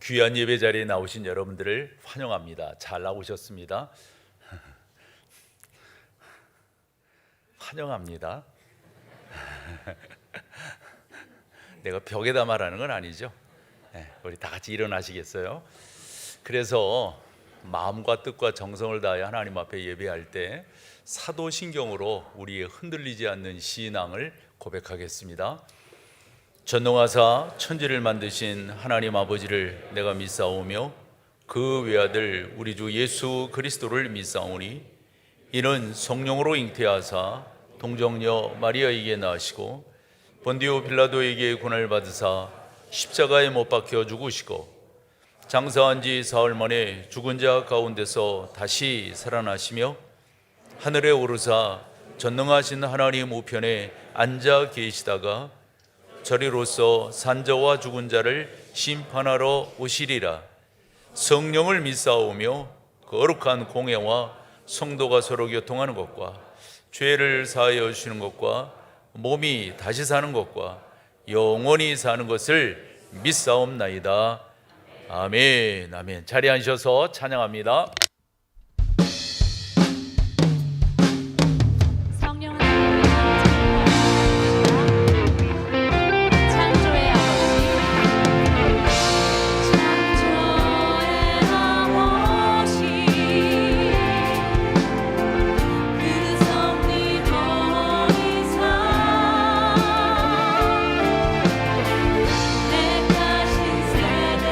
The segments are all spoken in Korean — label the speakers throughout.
Speaker 1: 귀한 예배 자리에 나오신 여러분들을 환영합니다. 잘 나오셨습니다. 환영합니다. 내가 벽에다 말하는 건 아니죠. 우리 다 같이 일어나시겠어요? 그래서 마음과 뜻과 정성을 다해 하나님 앞에 예배할 때 사도신경으로 우리의 흔들리지 않는 신앙을 고백하겠습니다. 전능하사 천지를 만드신 하나님 아버지를 내가 믿사오며 그 외아들 우리 주 예수 그리스도를 믿사오니 이는 성령으로 잉태하사 동정녀 마리아에게 나시고 본디오 빌라도에게 고난을 받으사 십자가에 못 박혀 죽으시고 장사한 지 사흘 만에 죽은 자 가운데서 다시 살아나시며 하늘에 오르사 전능하신 하나님 우편에 앉아 계시다가 저리로서 산자와 죽은 자를 심판하러 오시리라. 성령을 믿사오며 거룩한 공예와 성도가 서로 교통하는 것과 죄를 사하여 주시는 것과 몸이 다시 사는 것과 영원히 사는 것을 믿사옵나이다. 아멘. 아멘. 자리에 앉으셔서 찬양합니다.
Speaker 2: 내 가신 세대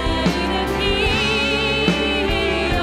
Speaker 2: 일으키어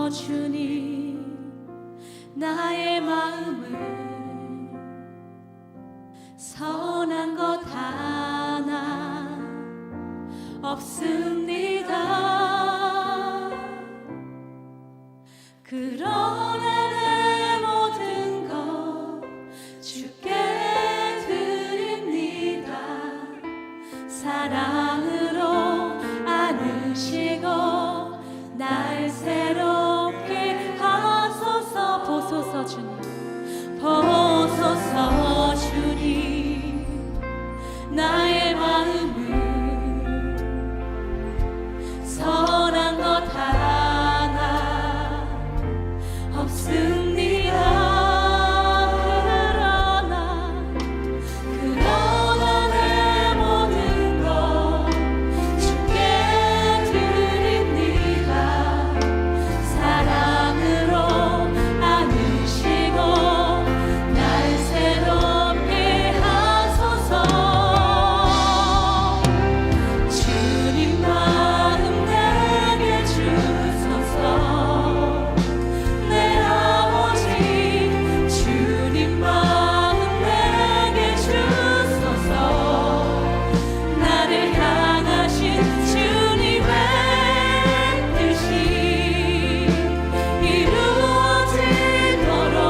Speaker 2: 보소서 주님, 나의 마음을 선한 것 하나 없습니다. 그러나 내 모든 것 주께 드립니다. 사랑으로 안으시고 날 새롭게 하소서. 보소서 주님, 보소서 주님, 나의 마음을 선한 것 하나 없습니다. 그러나 내 모든 것 주께 드립니다. 사랑으로 안으시고 날 새롭게 하소서. 주님 마음 내게 주소서. 내 아버지 주님 마음 내게 주소서. 나를 향하신 주님의 뜻이 이루어지도록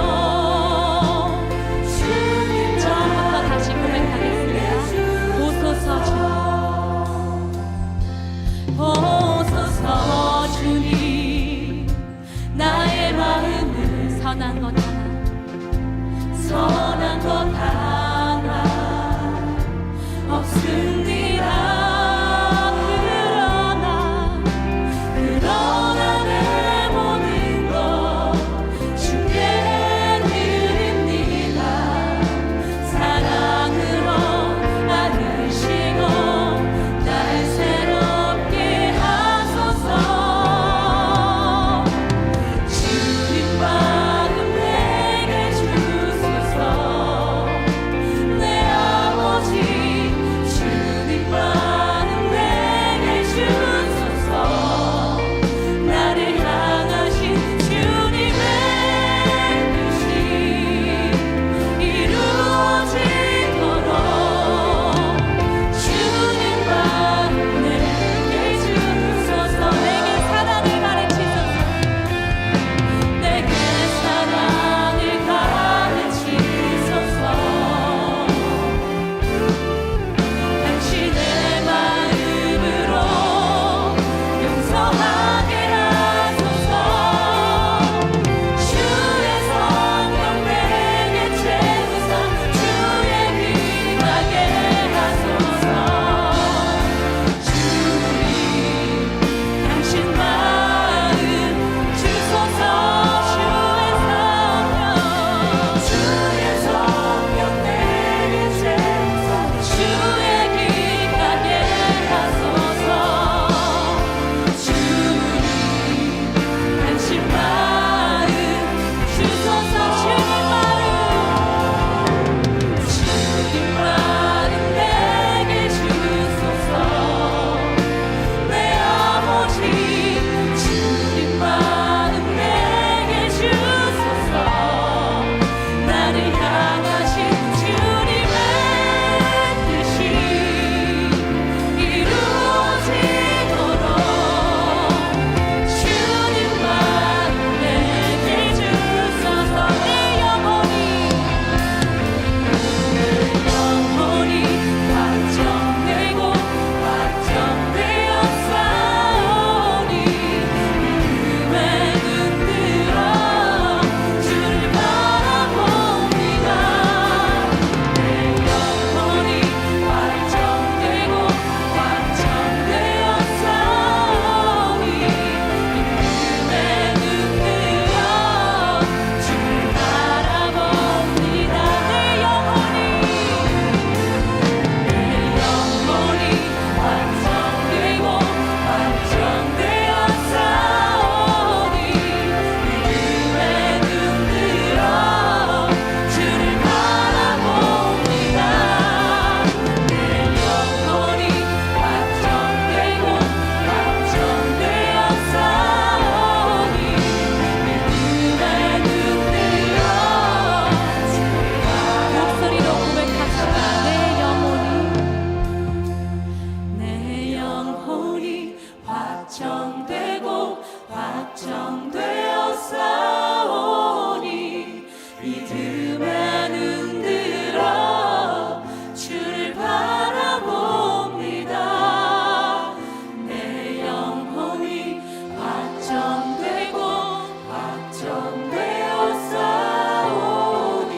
Speaker 2: 주님 처음부터 다시 고백하겠습니다. 보소서 주님, 보소서 주님, 나의 마음을 선한 것 하나, 선한 것 하나 없습니다. 그러나 내 모든 것 주께 드립니다. 사랑으로 안으시고 날 새롭게 하소서. 주님 마음 내게 확정되어 싸우니 믿음에 눈 들어 주를 바라봅니다. 내 영혼이 확정되고 확정되어 싸우니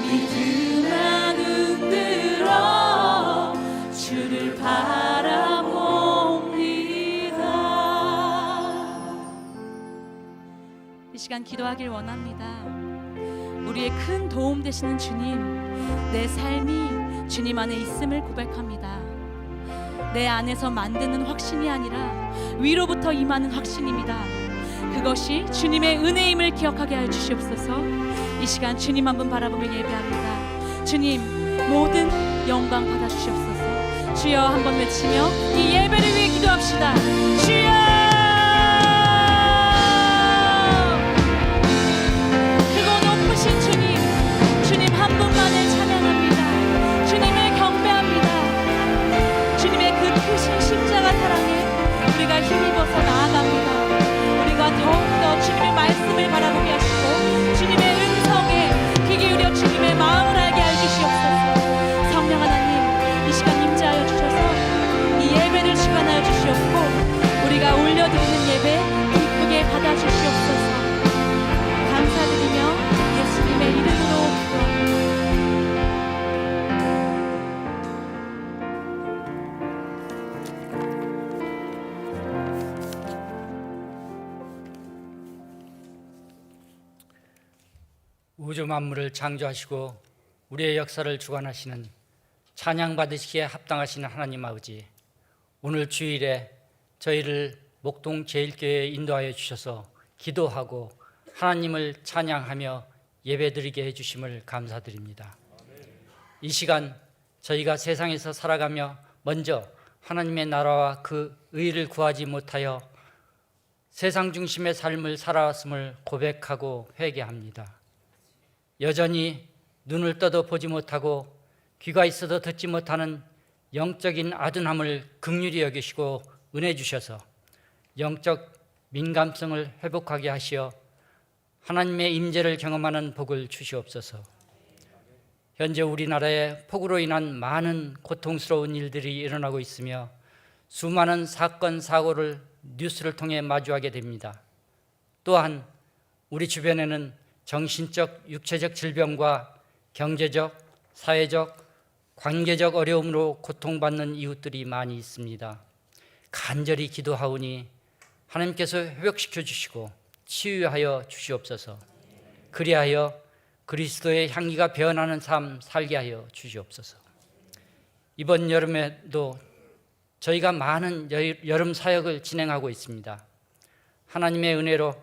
Speaker 2: 믿음에 눈 들어 주를 바라봅니다. 이 시간 기도하길 원합니다. 우리의 큰 도움 되시는 주님, 내 삶이 주님 안에 있음을 고백합니다. 내 안에서 만드는 확신이 아니라 위로부터 임하는 확신입니다. 그것이 주님의 은혜임을 기억하게 하여 주시옵소서. 이 시간 주님 한 분 바라보며 예배합니다. 주님, 모든 영광 받아 주시옵소서. 주여 한번 외치며 이 예배를 위해 기도합시다. 주여! 주님, 주님 한 분만을 찬양합니다. 주님을 경배합니다. 주님의 그 크신 십자가 사랑에 우리가 힘입어서 나아갑니다. 우리가 더욱더 주님의 말씀을 바라보게 하시고 주님의 음성에 귀 기울여 주님의 마음을 알게 하여 주시옵소서. 성령 하나님, 이 시간 임재하여 주셔서 이 예배를 주관하여 주시옵고 우리가 올려드리는 예배 기쁘게 받아주시옵소서. 감사드리며 예수님의 이름으로 기도합니다.
Speaker 3: 우주 만물을 창조하시고 우리의 역사를 주관하시는 찬양 받으시기에 합당하시는 하나님 아버지, 오늘 주일에 저희를 목동 제일교회에 인도하여 주셔서 기도하고 하나님을 찬양하며 예배드리게 해주심을 감사드립니다. 이 시간 저희가 세상에서 살아가며 먼저 하나님의 나라와 그 의를 구하지 못하여 세상 중심의 삶을 살아왔음을 고백하고 회개합니다. 여전히 눈을 떠도 보지 못하고 귀가 있어도 듣지 못하는 영적인 아둔함을 긍휼히 여기시고 은혜 주셔서 영적 민감성을 회복하게 하시어 하나님의 임재를 경험하는 복을 주시옵소서. 현재 우리나라에 폭우로 인한 많은 고통스러운 일들이 일어나고 있으며 수많은 사건, 사고를 뉴스를 통해 마주하게 됩니다. 또한 우리 주변에는 정신적, 육체적 질병과 경제적, 사회적, 관계적 어려움으로 고통받는 이웃들이 많이 있습니다. 간절히 기도하오니 하나님께서 회복시켜 주시고 치유하여 주시옵소서. 그리하여 그리스도의 향기가 배어나는 삶 살게 하여 주시옵소서. 이번 여름에도 저희가 많은 여름 사역을 진행하고 있습니다. 하나님의 은혜로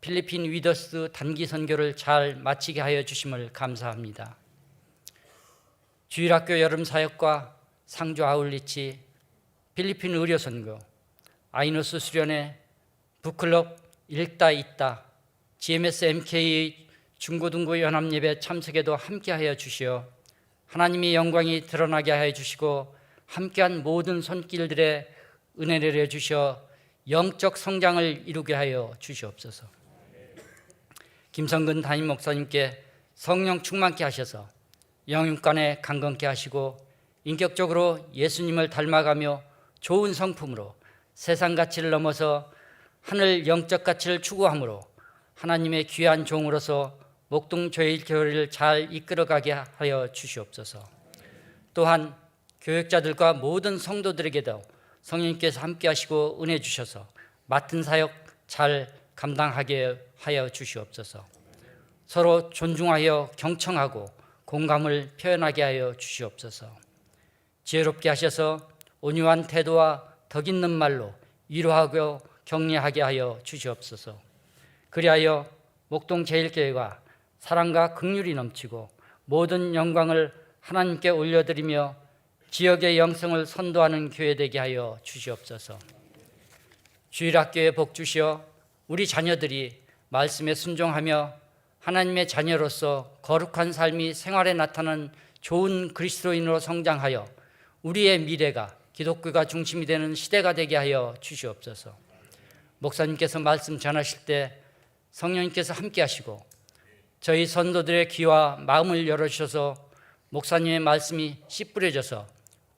Speaker 3: 필리핀 위더스 단기 선교를 잘 마치게 하여 주심을 감사합니다. 주일학교 여름 사역과 상주 아울리치, 필리핀 의료 선교, 아이노스 수련회, 북클럽 읽다 있다, GMS MK 중고등부 연합예배 참석에도 함께하여 주시어 하나님의 영광이 드러나게 하여 주시고 함께한 모든 손길들의 은혜를 내려 주셔 영적 성장을 이루게 하여 주시옵소서. 김성근 담임 목사님께 성령 충만케 하셔서 영육간에 강건케 하시고 인격적으로 예수님을 닮아가며 좋은 성품으로 세상 가치를 넘어서 하늘 영적 가치를 추구함으로 하나님의 귀한 종으로서 목동 제일교회를 잘 이끌어가게 하여 주시옵소서. 또한 교역자들과 모든 성도들에게도 성령님께서 함께 하시고 은혜 주셔서 맡은 사역 잘 감당하게 하여 주시옵소서. 서로 존중하여 경청하고 공감을 표현하게 하여 주시옵소서. 지혜롭게 하셔서 온유한 태도와 덕 있는 말로 위로하고 격려하게 하여 주시옵소서. 그리하여 목동 제일교회가 사랑과 긍휼이 넘치고 모든 영광을 하나님께 올려드리며 지역의 영성을 선도하는 교회 되게 하여 주시옵소서. 주일학교에 복 주시어 우리 자녀들이 말씀에 순종하며 하나님의 자녀로서 거룩한 삶이 생활에 나타나는 좋은 그리스도인으로 성장하여 우리의 미래가 기독교가 중심이 되는 시대가 되게 하여 주시옵소서. 목사님께서 말씀 전하실 때 성령님께서 함께 하시고 저희 선도들의 귀와 마음을 열어주셔서 목사님의 말씀이 씨 뿌려져서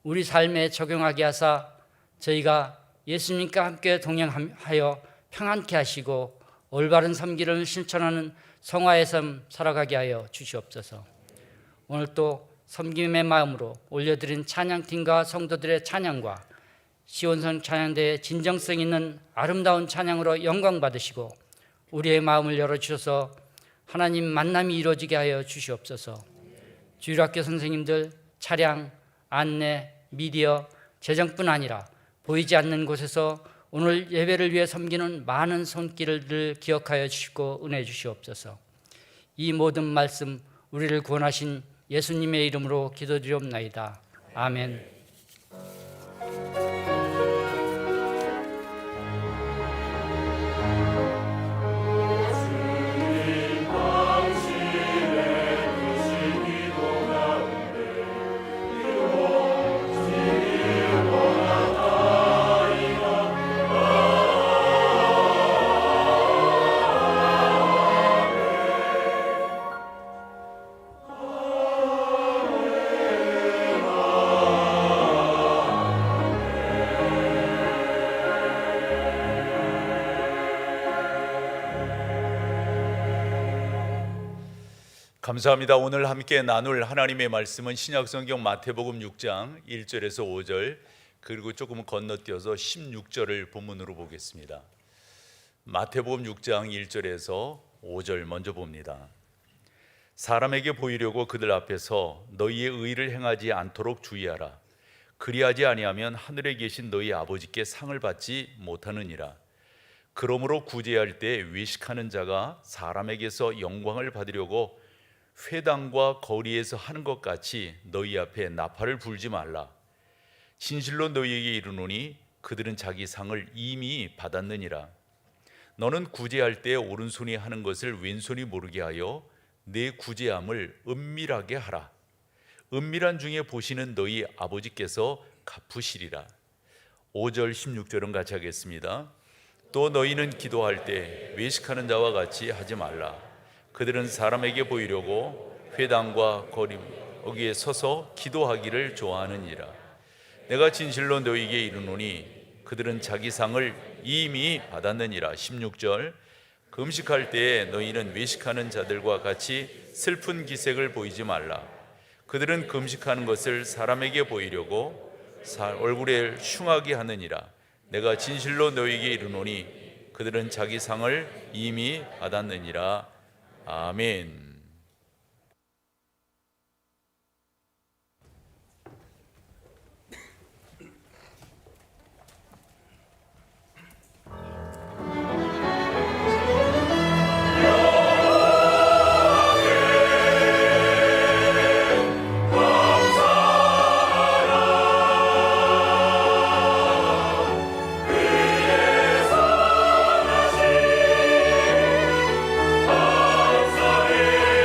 Speaker 3: 우리 삶에 적용하게 하사 저희가 예수님과 함께 동행하여 평안케 하시고 올바른 섬기를 실천하는 성화의 삶 살아가게 하여 주시옵소서. 오늘 또 섬김의 마음으로 올려드린 찬양팀과 성도들의 찬양과 시온성 찬양대의 진정성 있는 아름다운 찬양으로 영광 받으시고 우리의 마음을 열어주셔서 하나님 만남이 이루어지게 하여 주시옵소서. 주일학교 선생님들 차량, 안내, 미디어, 재정뿐 아니라 보이지 않는 곳에서 오늘 예배를 위해 섬기는 많은 손길을 기억하여 주시고 은혜 주시옵소서. 이 모든 말씀 우리를 구원하신 예수님의 이름으로 기도드리옵나이다. 아멘.
Speaker 1: 감사합니다. 오늘 함께 나눌 하나님의 말씀은 신약성경 마태복음 6장 1절에서 5절 그리고 조금 건너뛰어서 16절을 본문으로 보겠습니다. 마태복음 6장 1절에서 5절 먼저 봅니다. 사람에게 보이려고 그들 앞에서 너희의 의를 행하지 않도록 주의하라. 그리하지 아니하면 하늘에 계신 너희 아버지께 상을 받지 못하느니라. 그러므로 구제할 때 외식하는 자가 사람에게서 영광을 받으려고 회당과 거리에서 하는 것 같이 너희 앞에 나팔을 불지 말라. 진실로 너희에게 이르노니 그들은 자기 상을 이미 받았느니라. 너는 구제할 때 오른손이 하는 것을 왼손이 모르게 하여 내 구제함을 은밀하게 하라. 은밀한 중에 보시는 너희 아버지께서 갚으시리라. 5절 16절은 같이 하겠습니다. 또 너희는 기도할 때 외식하는 자와 같이 하지 말라. 그들은 사람에게 보이려고 회당과 거기에 서서 기도하기를 좋아하느니라. 내가 진실로 너희에게 이르노니 그들은 자기 상을 이미 받았느니라. 16절 금식할 때에 너희는 외식하는 자들과 같이 슬픈 기색을 보이지 말라. 그들은 금식하는 것을 사람에게 보이려고 얼굴에 흉하게 하느니라. 내가 진실로 너희에게 이르노니 그들은 자기 상을 이미 받았느니라. 아멘.
Speaker 4: 감사해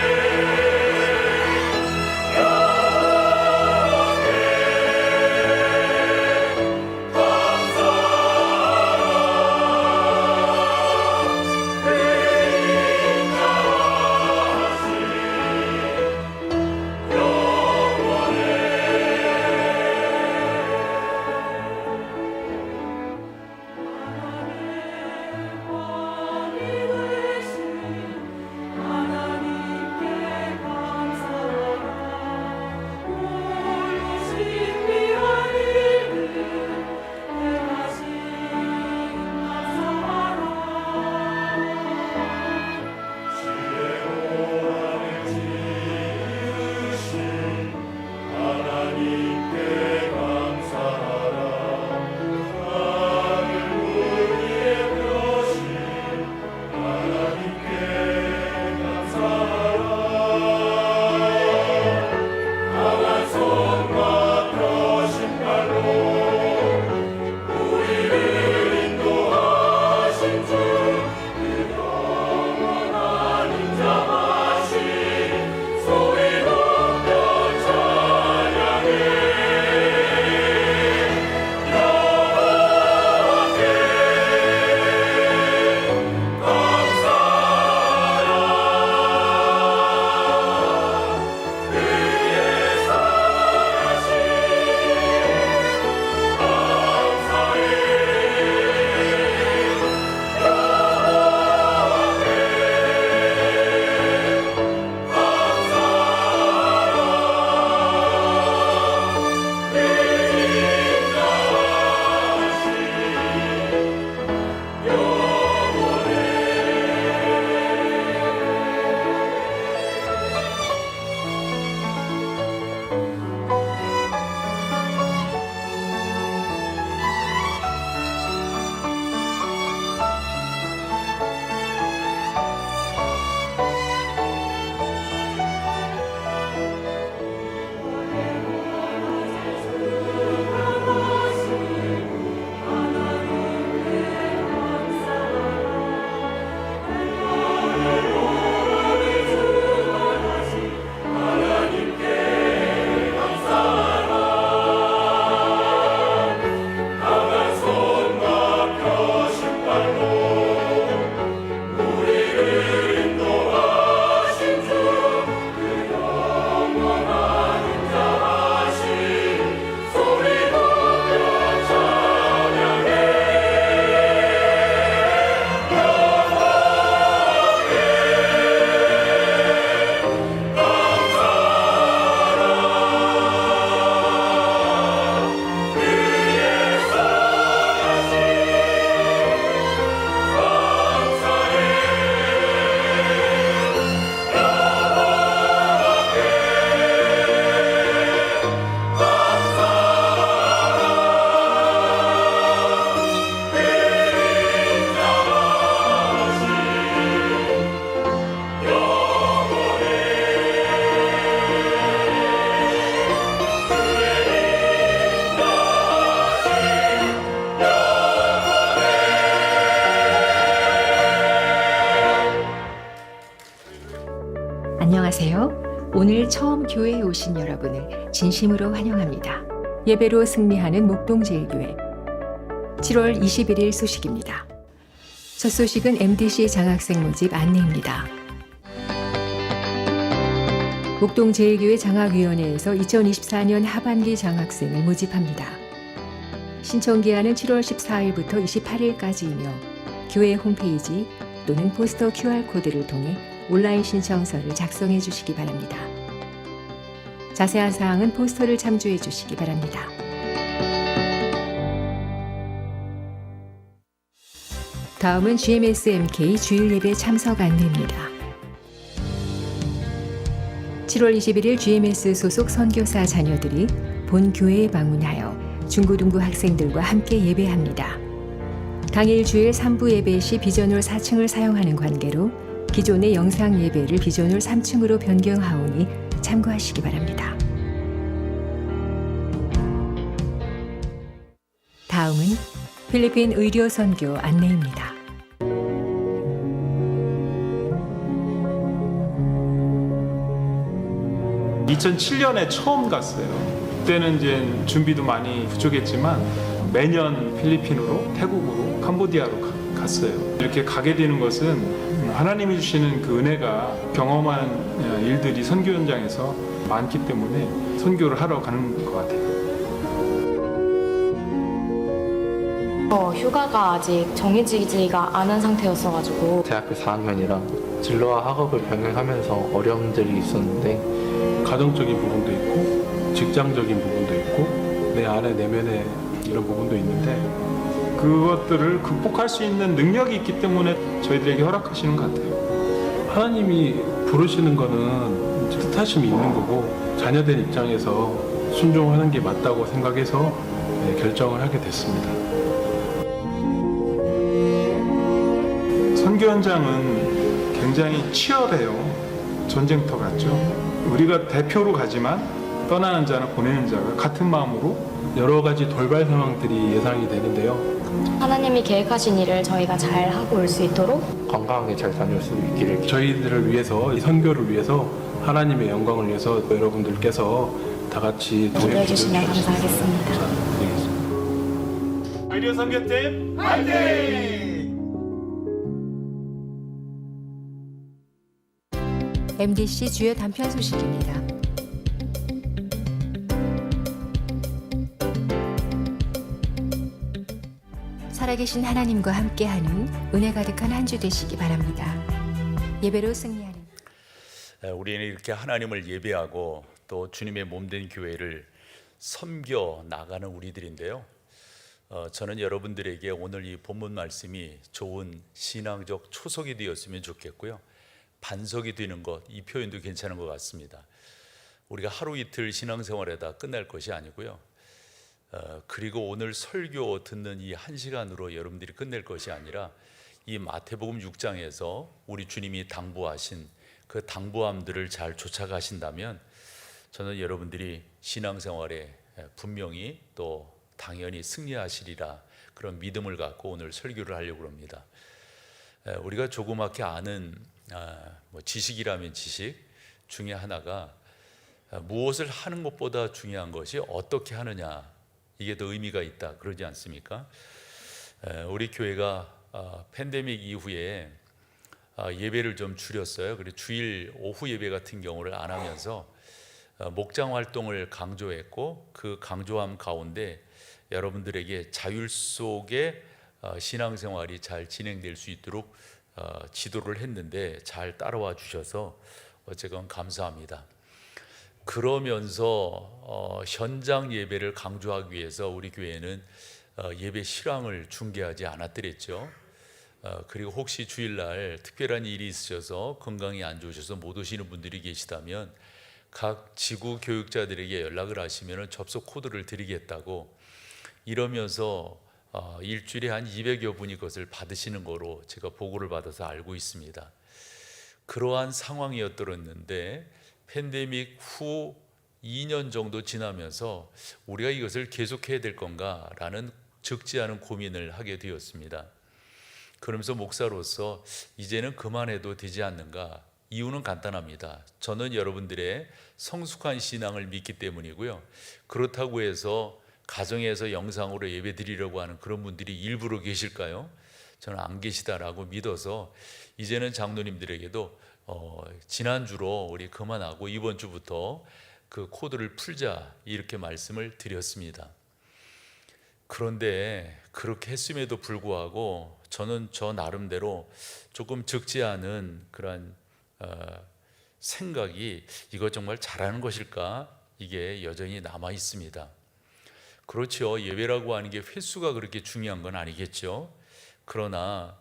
Speaker 4: 안녕하세요. 오늘 처음 교회에 오신 여러분을 진심으로 환영합니다. 예배로 승리하는 목동제일교회 7월 21일 소식입니다. 첫 소식은 MDC 장학생 모집 안내입니다. 목동제일교회 장학위원회에서 2024년 하반기 장학생을 모집합니다. 신청 기한은 7월 14일부터 28일까지이며 교회 홈페이지 또는 포스터 QR코드를 통해 온라인 신청서를 작성해 주시기 바랍니다. 자세한 사항은 포스터를 참조해 주시기 바랍니다. 다음은 GMS-MK 주일 예배 참석 안내입니다. 7월 21일 GMS 소속 선교사 자녀들이 본 교회에 방문하여 중고등부 학생들과 함께 예배합니다. 당일 주일 3부 예배 시 비전홀 4층을 사용하는 관계로 기존의 영상 예배를 비전홀 3층으로 변경하오니 참고하시기 바랍니다. 다음은 필리핀 의료 선교 안내입니다.
Speaker 5: (2007년에) 처음 갔어요. 그때는 이제 준비도 많이 부족했지만 매년 필리핀으로, 태국으로, 캄보디아로 갔어요. 이렇게 가게 되는 것은 하나님이 주시는 그 은혜가 경험하는 일들이 선교 현장에서 많기 때문에 선교를 하러 가는 것 같아요.
Speaker 6: 휴가가 아직 정해지지가 않은 상태였어가지고
Speaker 7: 대학교 4학년이라 진로와 학업을 병행하면서 어려움들이 있었는데
Speaker 5: 가정적인 부분도 있고 직장적인 부분도 있고 내 안에 내면에 이런 부분도 있는데 그것들을 극복할 수 있는 능력이 있기 때문에 저희들에게 허락하시는 것 같아요. 하나님이 부르시는 거는 뜻하심이 있는 거고 자녀된 입장에서 순종하는 게 맞다고 생각해서 결정을 하게 됐습니다. 선교 현장은 굉장히 치열해요. 전쟁터 같죠. 우리가 대표로 가지만 떠나는 자나 보내는 자가 같은 마음으로 여러 가지 돌발 상황들이 예상이 되는데요.
Speaker 6: 하나님이 계획하신 일을 저희가 잘 하고 올 수 있도록
Speaker 7: 건강하게 잘 다녀올 수 있기를
Speaker 5: 저희들을 위해서, 이 선교를 위해서, 하나님의 영광을 위해서 여러분들께서 다 같이
Speaker 6: 기도해 주시면 감사하겠습니다.
Speaker 5: 의료 선교팀 화이팅!
Speaker 4: MDC 주요 단편 소식입니다. 살아계신 하나님과 함께하는 은혜 가득한 한 주 되시기 바랍니다. 예배로 승리하는
Speaker 1: 우리는 이렇게 하나님을 예배하고 또 주님의 몸된 교회를 섬겨 나가는 우리들인데요. 저는 여러분들에게 오늘 이 본문 말씀이 좋은 신앙적 초석이 되었으면 좋겠고요. 반석이 되는 것, 이 표현도 괜찮은 것 같습니다. 우리가 하루 이틀 신앙생활에다 끝날 것이 아니고요. 그리고 오늘 설교 듣는 이 한 시간으로 여러분들이 끝낼 것이 아니라 이 마태복음 6장에서 우리 주님이 당부하신 그 당부함들을 잘 쫓아가신다면 저는 여러분들이 신앙생활에 분명히 또 당연히 승리하시리라, 그런 믿음을 갖고 오늘 설교를 하려고 합니다. 우리가 조그맣게 아는 지식이라면 지식 중에 하나가 무엇을 하는 것보다 중요한 것이 어떻게 하느냐, 이게 더 의미가 있다, 그러지 않습니까? 우리 교회가 팬데믹 이후에 예배를 좀 줄였어요. 그리고 주일 오후 예배 같은 경우를 안 하면서 목장 활동을 강조했고, 그 강조함 가운데 여러분들에게 자율 속에 신앙생활이 잘 진행될 수 있도록 지도를 했는데 잘 따라와 주셔서 어쨌건 감사합니다. 그러면서 현장 예배를 강조하기 위해서 우리 교회는 예배 실황을 중계하지 않았더랬죠. 그리고 혹시 주일날 특별한 일이 있으셔서 건강이 안 좋으셔서 못 오시는 분들이 계시다면 각 지구 교육자들에게 연락을 하시면 접속 코드를 드리겠다고, 이러면서 일주일에 한 200여 분이 그것을 받으시는 거로 제가 보고를 받아서 알고 있습니다. 그러한 상황이었더랬는데 팬데믹 후 2년 정도 지나면서 우리가 이것을 계속해야 될 건가라는 적지 않은 고민을 하게 되었습니다. 그러면서 목사로서 이제는 그만해도 되지 않는가, 이유는 간단합니다. 저는 여러분들의 성숙한 신앙을 믿기 때문이고요. 그렇다고 해서 가정에서 영상으로 예배 드리려고 하는 그런 분들이 일부러 계실까요? 저는 안 계시다라고 믿어서 이제는 장로님들에게도 지난주로 우리 그만하고 이번 주부터 그 코드를 풀자 이렇게 말씀을 드렸습니다. 그런데 그렇게 했음에도 불구하고 저는 저 나름대로 조금 적지 않은 그런 생각이 이거 정말 잘하는 것일까? 이게 여전히 남아 있습니다. 그렇죠. 예배라고 하는 게 횟수가 그렇게 중요한 건 아니겠죠. 그러나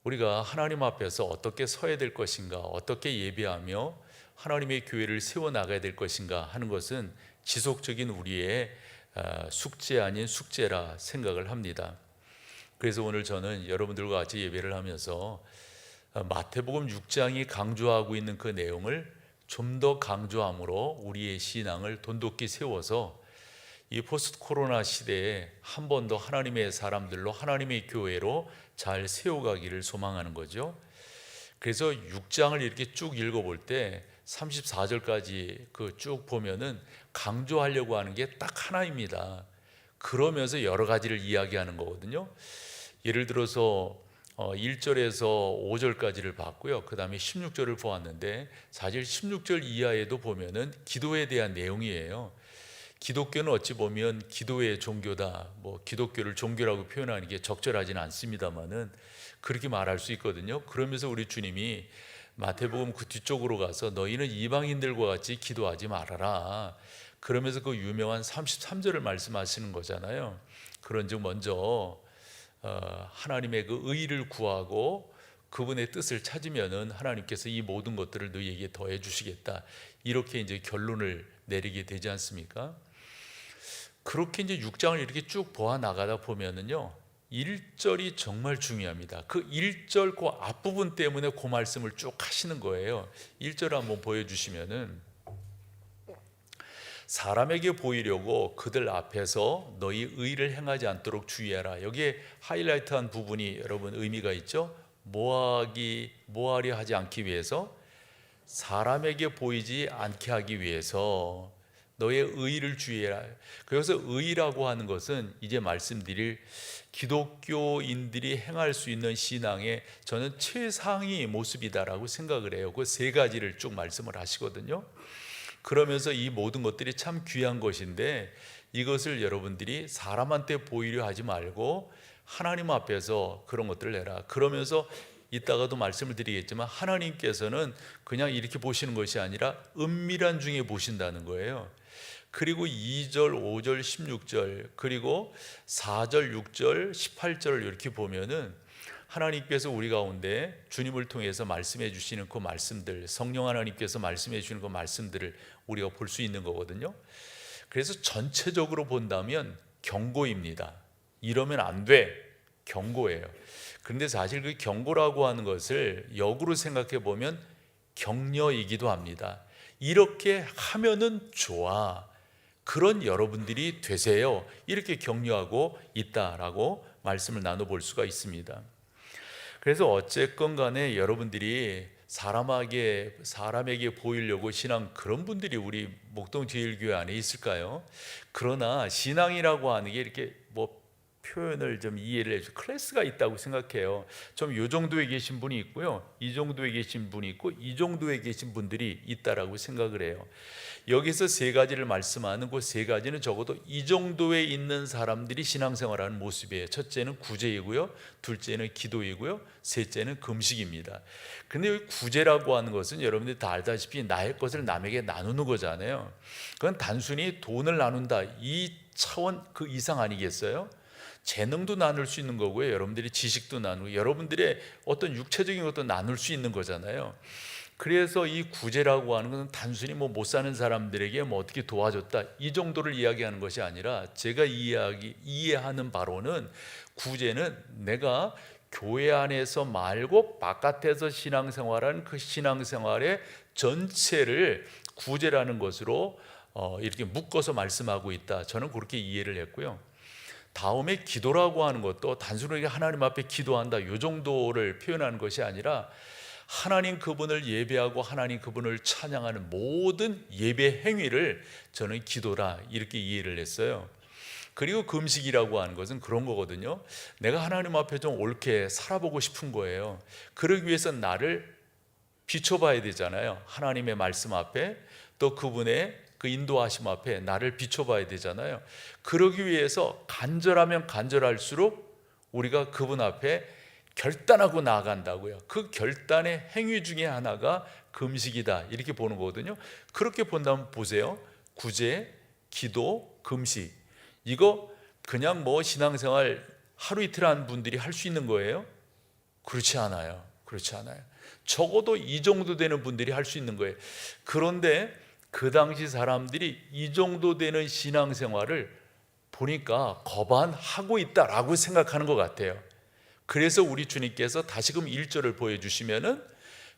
Speaker 1: 우리가 하나님 앞에서 어떻게 서야 될 것인가, 어떻게 예배하며 하나님의 교회를 세워나가야 될 것인가 하는 것은 지속적인 우리의 숙제 아닌 숙제라 생각을 합니다. 그래서 오늘 저는 여러분들과 같이 예배를 하면서 마태복음 6장이 강조하고 있는 그 내용을 좀 더 강조함으로 우리의 신앙을 돈독히 세워서 이 포스트 코로나 시대에 한 번 더 하나님의 사람들로 하나님의 교회로 잘 세워가기를 소망하는 거죠. 그래서 6장을 이렇게 쭉 읽어볼 때 34절까지 그 쭉 보면은 강조하려고 하는 게 딱 하나입니다. 그러면서 여러 가지를 이야기하는 거거든요. 예를 들어서 1절에서 5절까지를 봤고요. 그 다음에 16절을 보았는데 사실 16절 이하에도 보면은 기도에 대한 내용이에요. 기독교는 어찌 보면 기도의 종교다. 뭐 기독교를 종교라고 표현하는 게 적절하지는 않습니다만은 그렇게 말할 수 있거든요. 그러면서 우리 주님이 마태복음 그 뒤쪽으로 가서 너희는 이방인들과 같이 기도하지 말아라. 그러면서 그 유명한 33절을 말씀하시는 거잖아요. 그런즉 먼저 하나님의 그 의를 구하고 그분의 뜻을 찾으면은 하나님께서 이 모든 것들을 너희에게 더해 주시겠다. 이렇게 이제 결론을 내리게 되지 않습니까? 그렇게 이제 6장을 이렇게 쭉 보아 나가다 보면은요. 1절이 정말 중요합니다. 그 1절 그 앞부분 때문에 그 말씀을 쭉 하시는 거예요. 1절 한번 보여주시면은 사람에게 보이려고 그들 앞에서 너희 의를 행하지 않도록 주의하라. 여기에 하이라이트한 부분이 여러분 의미가 있죠. 뭐하려 하지 않기 위해서 사람에게 보이지 않게 하기 위해서 너의 의를 주의해라. 그래서 의라고 하는 것은 이제 말씀드릴 기독교인들이 행할 수 있는 신앙의 저는 최상위 모습이다라고 생각을 해요. 그 세 가지를 쭉 말씀을 하시거든요. 그러면서 이 모든 것들이 참 귀한 것인데 이것을 여러분들이 사람한테 보이려 하지 말고 하나님 앞에서 그런 것들을 해라. 그러면서 이따가도 말씀을 드리겠지만 하나님께서는 그냥 이렇게 보시는 것이 아니라 은밀한 중에 보신다는 거예요. 그리고 2절, 5절, 16절 그리고 4절, 6절, 18절을 이렇게 보면은 하나님께서 우리 가운데 주님을 통해서 말씀해 주시는 그 말씀들, 성령 하나님께서 말씀해 주시는 그 말씀들을 우리가 볼 수 있는 거거든요. 그래서 전체적으로 본다면 경고입니다. 이러면 안 돼. 경고예요. 그런데 사실 그 경고라고 하는 것을 역으로 생각해 보면 격려이기도 합니다. 이렇게 하면은 좋아. 그런 여러분들이 되세요. 이렇게 격려하고 있다라고 말씀을 나눠볼 수가 있습니다. 그래서 어쨌건 간에 여러분들이 사람에게 보이려고 신앙 그런 분들이 우리 목동제일교회 안에 있을까요? 그러나 신앙이라고 하는 게 이렇게 뭐 표현을 좀 이해를 해서 클래스가 있다고 생각해요. 좀 이 정도에 계신 분이 있고요, 이 정도에 계신 분이 있고 이 정도에 계신 분들이 있다라고 생각을 해요. 여기서 세 가지를 말씀하는 그 세 가지는 적어도 이 정도에 있는 사람들이 신앙생활하는 모습이에요. 첫째는 구제이고요, 둘째는 기도이고요, 셋째는 금식입니다. 근데 여기 구제라고 하는 것은 여러분들이 다 알다시피 나의 것을 남에게 나누는 거잖아요. 그건 단순히 돈을 나눈다 이 차원 그 이상 아니겠어요? 재능도 나눌 수 있는 거고요, 여러분들이 지식도 나누고 여러분들의 어떤 육체적인 것도 나눌 수 있는 거잖아요. 그래서 이 구제라고 하는 것은 단순히 못 사는 사람들에게 어떻게 도와줬다 이 정도를 이야기하는 것이 아니라 제가 이해하는 바로는 구제는 내가 교회 안에서 말고 바깥에서 신앙생활하는 그 신앙생활의 전체를 구제라는 것으로 이렇게 묶어서 말씀하고 있다. 저는 그렇게 이해를 했고요. 다음에 기도라고 하는 것도 단순하게 하나님 앞에 기도한다 이 정도를 표현하는 것이 아니라 하나님 그분을 예배하고 하나님 그분을 찬양하는 모든 예배 행위를 저는 기도라 이렇게 이해를 했어요. 그리고 금식이라고 하는 것은 그런 거거든요. 내가 하나님 앞에 좀 옳게 살아보고 싶은 거예요. 그러기 위해서 나를 비춰봐야 되잖아요. 하나님의 말씀 앞에, 또 그분의 그 인도하심 앞에 나를 비춰봐야 되잖아요. 그러기 위해서 간절하면 간절할수록 우리가 그분 앞에 결단하고 나아간다고요. 그 결단의 행위 중에 하나가 금식이다 이렇게 보는 거거든요. 그렇게 본다면 보세요. 구제, 기도, 금식, 이거 그냥 뭐 신앙생활 하루 이틀 한 분들이 할 수 있는 거예요? 그렇지 않아요. 그렇지 않아요. 적어도 이 정도 되는 분들이 할 수 있는 거예요. 그런데 그 당시 사람들이 이 정도 되는 신앙생활을 보니까 거반하고 있다라고 생각하는 것 같아요. 그래서 우리 주님께서 다시금 1절을 보여주시면은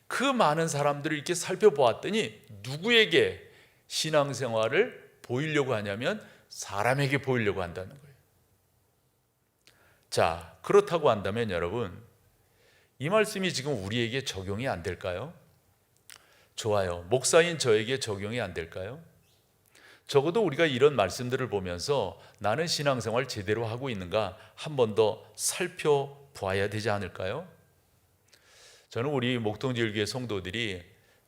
Speaker 1: 그 많은 사람들을 이렇게 살펴보았더니 누구에게 신앙생활을 보이려고 하냐면 사람에게 보이려고 한다는 거예요. 자, 그렇다고 한다면 여러분, 이 말씀이 지금 우리에게 적용이 안 될까요? 좋아요. 목사인 저에게 적용이 안 될까요? 적어도 우리가 이런 말씀들을 보면서 나는 신앙생활 제대로 하고 있는가 한 번 더 살펴보아야 되지 않을까요? 저는 우리 목동지일교회 성도들이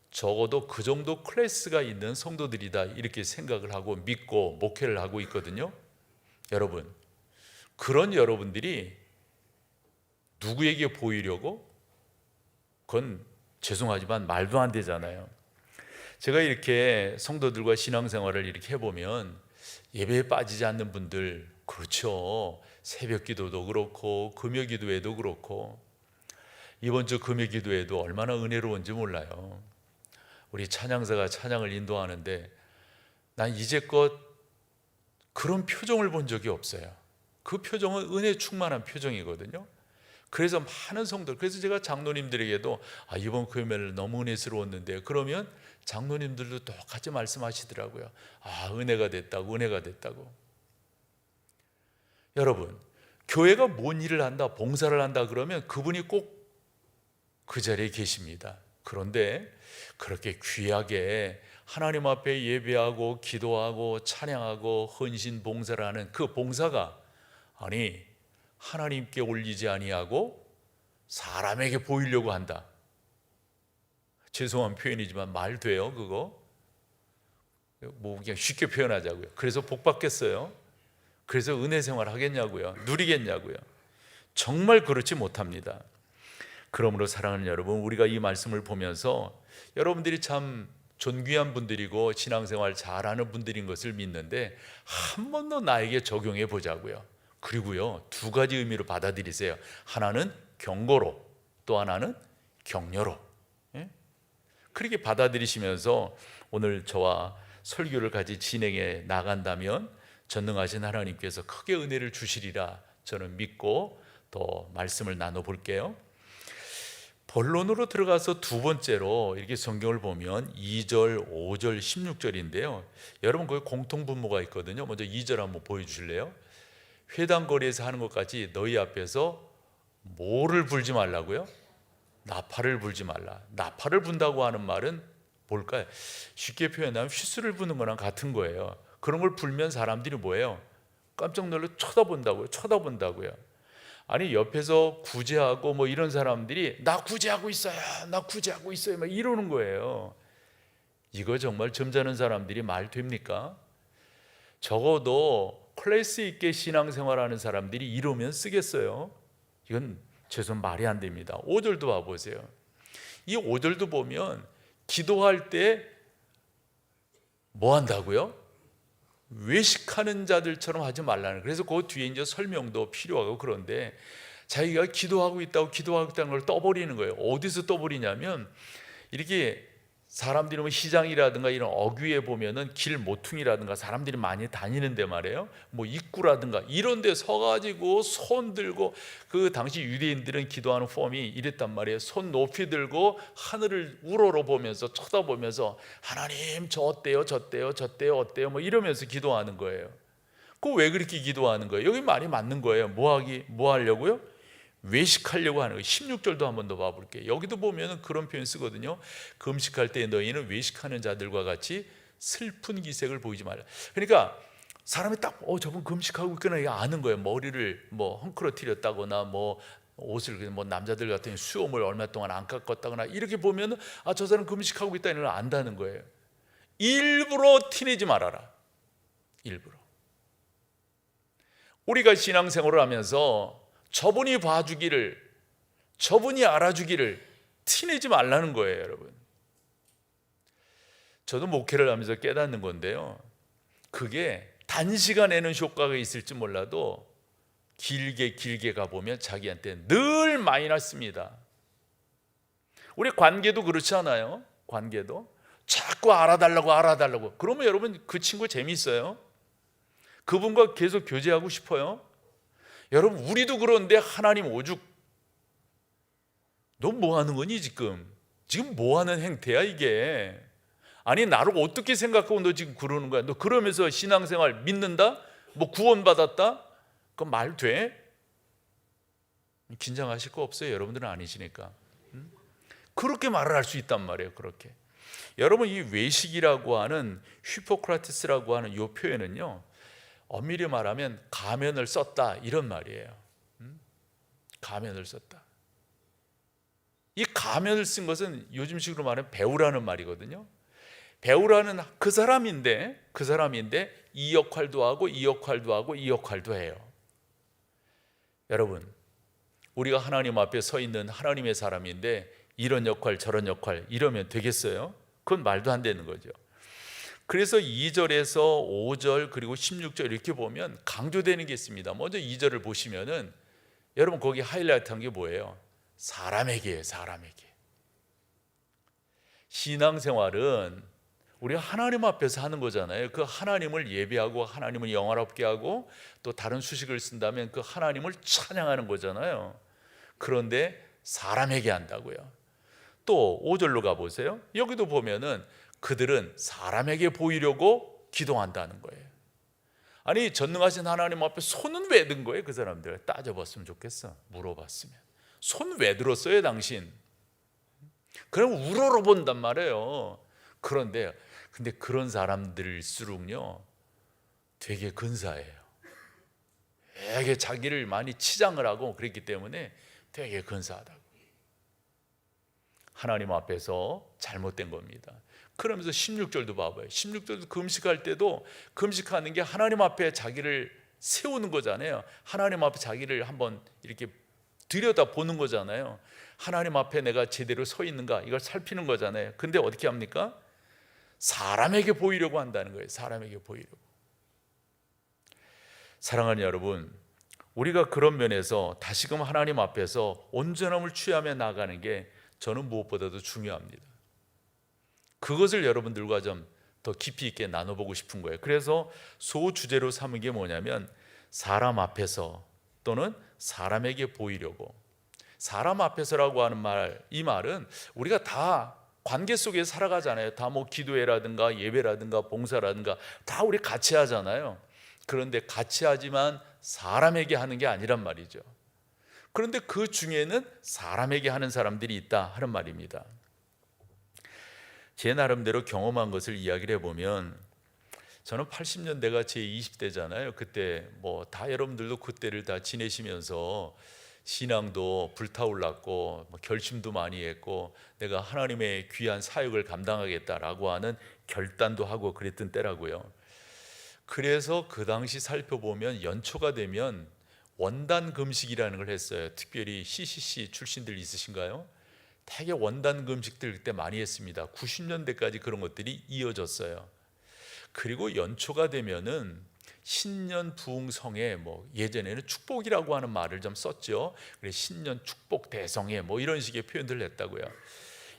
Speaker 1: 적어도 그 정도 클래스가 있는 성도들이다 이렇게 생각을 하고 믿고 목회를 하고 있거든요. 여러분, 그런 여러분들이 누구에게 보이려고? 그건 죄송하지만 말도 안 되잖아요. 제가 이렇게 성도들과 신앙생활을 이렇게 해보면 예배에 빠지지 않는 분들, 그렇죠. 새벽 기도도 그렇고 금요 기도회도 그렇고, 이번 주 금요 기도회도 얼마나 은혜로운지 몰라요. 우리 찬양사가 찬양을 인도하는데 난 이제껏 그런 표정을 본 적이 없어요. 그 표정은 은혜 충만한 표정이거든요. 그래서 많은 성도들, 그래서 제가 장로님들에게도 이번 금요일 너무 은혜스러웠는데, 그러면 장로님들도 똑같이 말씀하시더라고요. 은혜가 됐다고, 은혜가 됐다고. 여러분, 교회가 뭔 일을 한다, 봉사를 한다 그러면 그분이 꼭 그 자리에 계십니다. 그런데 그렇게 귀하게 하나님 앞에 예배하고 기도하고 찬양하고 헌신 봉사를 하는 그 봉사가 하나님께 올리지 아니하고 사람에게 보이려고 한다. 죄송한 표현이지만 말 돼요 그거? 뭐 그냥 쉽게 표현하자고요. 그래서 복 받겠어요? 그래서 은혜 생활 하겠냐고요? 누리겠냐고요? 정말 그렇지 못합니다. 그러므로 사랑하는 여러분, 우리가 이 말씀을 보면서 여러분들이 참 존귀한 분들이고 신앙생활 잘하는 분들인 것을 믿는데 한 번 더 나에게 적용해 보자고요. 그리고요, 두 가지 의미로 받아들이세요. 하나는 경고로, 또 하나는 격려로. 그렇게 받아들이시면서 오늘 저와 설교를 같이 진행해 나간다면 전능하신 하나님께서 크게 은혜를 주시리라 저는 믿고 또 말씀을 나눠볼게요. 본론으로 들어가서 두 번째로 이렇게 성경을 보면 2절, 5절, 16절인데요. 여러분 거기 공통분모가 있거든요. 먼저 2절 한번 보여주실래요? 회당거리에서 하는 것까지 너희 앞에서 뭐를 불지 말라고요? 나팔을 불지 말라. 나팔을 분다고 하는 말은 뭘까요? 쉽게 표현하면 휘슬을 부는 거랑 같은 거예요. 그런 걸 불면 사람들이 뭐예요? 깜짝 놀라 쳐다본다고요. 아니 옆에서 구제하고 뭐 이런 사람들이 나 구제하고 있어요, 나 구제하고 있어요 막 이러는 거예요. 이거 정말 점잖은 사람들이 말 됩니까? 적어도 클래스 있게 신앙생활하는 사람들이 이러면 쓰겠어요? 이건 죄송 말이 안 됩니다. 5절도 봐보세요. 이 5절도 보면 기도할 때 뭐 한다고요? 외식하는 자들처럼 하지 말라는. 그래서 그 뒤에 이제 설명도 필요하고 그런데 자기가 기도하고 있다는 걸 떠버리는 거예요. 어디서 떠버리냐면 이렇게 사람들이 뭐 시장이라든가 이런 어귀에 보면은 길 모퉁이라든가 사람들이 많이 다니는데 말이에요. 뭐 입구라든가 이런 데 서가지고 손 들고, 그 당시 유대인들은 기도하는 폼이 이랬단 말이에요. 손 높이 들고 하늘을 우러러 보면서 쳐다보면서 하나님 저 어때요 어때요 뭐 이러면서 기도하는 거예요. 그 왜 그렇게 기도하는 거예요? 여기 말이 맞는 거예요. 뭐 하려고요? 외식하려고 하는 거예요. 16절도 한 번 더 봐볼게요. 여기도 보면 그런 표현 쓰거든요. 금식할 때 너희는 외식하는 자들과 같이 슬픈 기색을 보이지 말라. 그러니까 사람이 딱 저분 금식하고 있구나 이거 아는 거예요. 머리를 뭐 헝클어뜨렸다거나 뭐 옷을 뭐 남자들 같은 수염을 얼마 동안 안 깎았다거나 이렇게 보면 저 사람 금식하고 있다는 걸 안다는 거예요. 일부러 티내지 말아라. 일부러. 우리가 신앙생활을 하면서 저분이 봐주기를, 저분이 알아주기를 티내지 말라는 거예요, 여러분. 저도 목회를 하면서 깨닫는 건데요, 그게 단시간에는 효과가 있을지 몰라도 길게 가보면 자기한테 늘 마이너스입니다. 우리 관계도 그렇지 않아요? 관계도 자꾸 알아달라고 그러면 여러분 그 친구 재미있어요? 그분과 계속 교제하고 싶어요? 여러분 우리도 그런데 하나님 오죽 너 뭐 하는 거니 지금 뭐 하는 행태야 이게? 아니 나를 어떻게 생각하고 너 지금 그러는 거야? 너 그러면서 신앙생활 믿는다? 뭐 구원받았다? 그 말 돼? 긴장하실 거 없어요. 여러분들은 아니시니까. 그렇게 말을 할 수 있단 말이에요. 그렇게. 여러분 이 외식이라고 하는 히포크라테스라고 하는 이 표현은요, 엄밀히 말하면 가면을 썼다 이런 말이에요. 가면을 썼다. 이 가면을 쓴 것은 요즘식으로 말하면 배우라는 말이거든요. 배우라는 그 사람인데 이 역할도 하고 이 역할도 하고 이 역할도 해요. 여러분 우리가 하나님 앞에 서 있는 하나님의 사람인데 이런 역할 저런 역할 이러면 되겠어요? 그건 말도 안 되는 거죠. 그래서 2절에서 5절 그리고 16절 이렇게 보면 강조되는 게 있습니다. 먼저 2절을 보시면은 여러분 거기 하이라이트한 게 뭐예요? 사람에게예요. 사람에게. 신앙생활은 우리가 하나님 앞에서 하는 거잖아요. 그 하나님을 예배하고 하나님을 영화롭게 하고 또 다른 수식을 쓴다면 그 하나님을 찬양하는 거잖아요. 그런데 사람에게 한다고요. 또 5절로 가보세요. 여기도 보면은 그들은 사람에게 보이려고 기도한다는 거예요. 아니 전능하신 하나님 앞에 손은 왜 든 거예요? 그 사람들 따져봤으면 좋겠어. 물어봤으면 손 왜 들었어요 당신? 그럼 우러러 본단 말이에요. 그런데 근데 그런 사람들일수록요 되게 근사해요. 되게 자기를 많이 치장을 하고 그랬기 때문에 되게 근사하다고. 하나님 앞에서 잘못된 겁니다. 그러면서 16절도 봐봐요. 16절도 금식할 때도 금식하는 게 하나님 앞에 자기를 세우는 거잖아요. 하나님 앞에 자기를 한번 이렇게 들여다 보는 거잖아요. 하나님 앞에 내가 제대로 서 있는가 이걸 살피는 거잖아요. 근데 어떻게 합니까? 사람에게 보이려고 한다는 거예요. 사람에게 보이려고. 사랑하는 여러분, 우리가 그런 면에서 다시금 하나님 앞에서 온전함을 취하며 나가는 게 저는 무엇보다도 중요합니다. 그것을 여러분들과 좀 더 깊이 있게 나눠보고 싶은 거예요. 그래서 소주제로 삼은 게 뭐냐면 사람 앞에서 또는 사람에게 보이려고. 사람 앞에서라고 하는 말, 이 말은 우리가 다 관계 속에 살아가잖아요. 다 뭐 기도회라든가 예배라든가 봉사라든가 다 우리 같이 하잖아요. 그런데 같이 하지만 사람에게 하는 게 아니란 말이죠. 그런데 그 중에는 사람에게 하는 사람들이 있다 하는 말입니다. 제 나름대로 경험한 것을 이야기를 해보면 저는 80년대가 제 20대잖아요. 그때 뭐 다 여러분들도 그때를 다 지내시면서 신앙도 불타올랐고 결심도 많이 했고 내가 하나님의 귀한 사역을 감당하겠다라고 하는 결단도 하고 그랬던 때라고요. 그래서 그 당시 살펴보면 연초가 되면 원단 금식이라는 걸 했어요. 특별히 CCC 출신들 있으신가요? 되게 원단 금식들 그때 많이 했습니다. 90년대까지 그런 것들이 이어졌어요. 그리고 연초가 되면은 신년 부흥성에 뭐 예전에는 축복이라고 하는 말을 좀 썼죠. 그래서 신년 축복 대성회 뭐 이런 식의 표현들을 했다고요.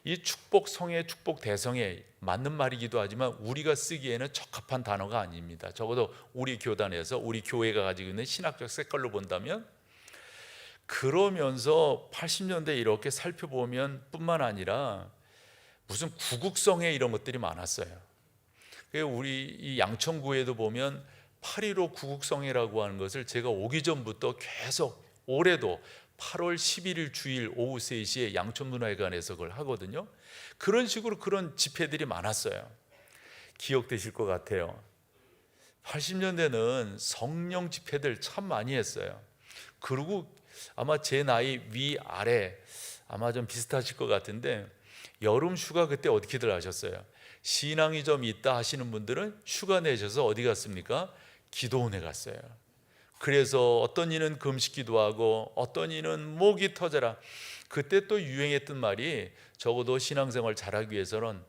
Speaker 1: 이 축복성회 축복 대성회 맞는 말이기도 하지만 우리가 쓰기에는 적합한 단어가 아닙니다. 적어도 우리 교단에서 우리 교회가 가지고 있는 신학적 색깔로 본다면. 그러면서 80년대 이렇게 살펴보면 뿐만 아니라 무슨 구국성회 이런 것들이 많았어요. 우리 이 양천구에도 보면 8.15 구국성회라고 하는 것을 제가 오기 전부터 계속 올해도 8월 11일 주일 오후 3시에 양천문화회관에서 그걸 하거든요. 그런 식으로 그런 집회들이 많았어요. 기억되실 것 같아요. 80년대는 성령 집회들 참 많이 했어요. 그리고 아마 제 나이 위아래 아마 좀 비슷하실 것 같은데 여름 휴가 그때 어떻게들 하셨어요? 신앙이 좀 있다 하시는 분들은 휴가 내셔서 어디 갔습니까? 기도원에 갔어요. 그래서 어떤 이는 금식기도 하고 어떤 이는 목이 터져라. 그때 또 유행했던 말이 적어도 신앙생활 잘하기 위해서는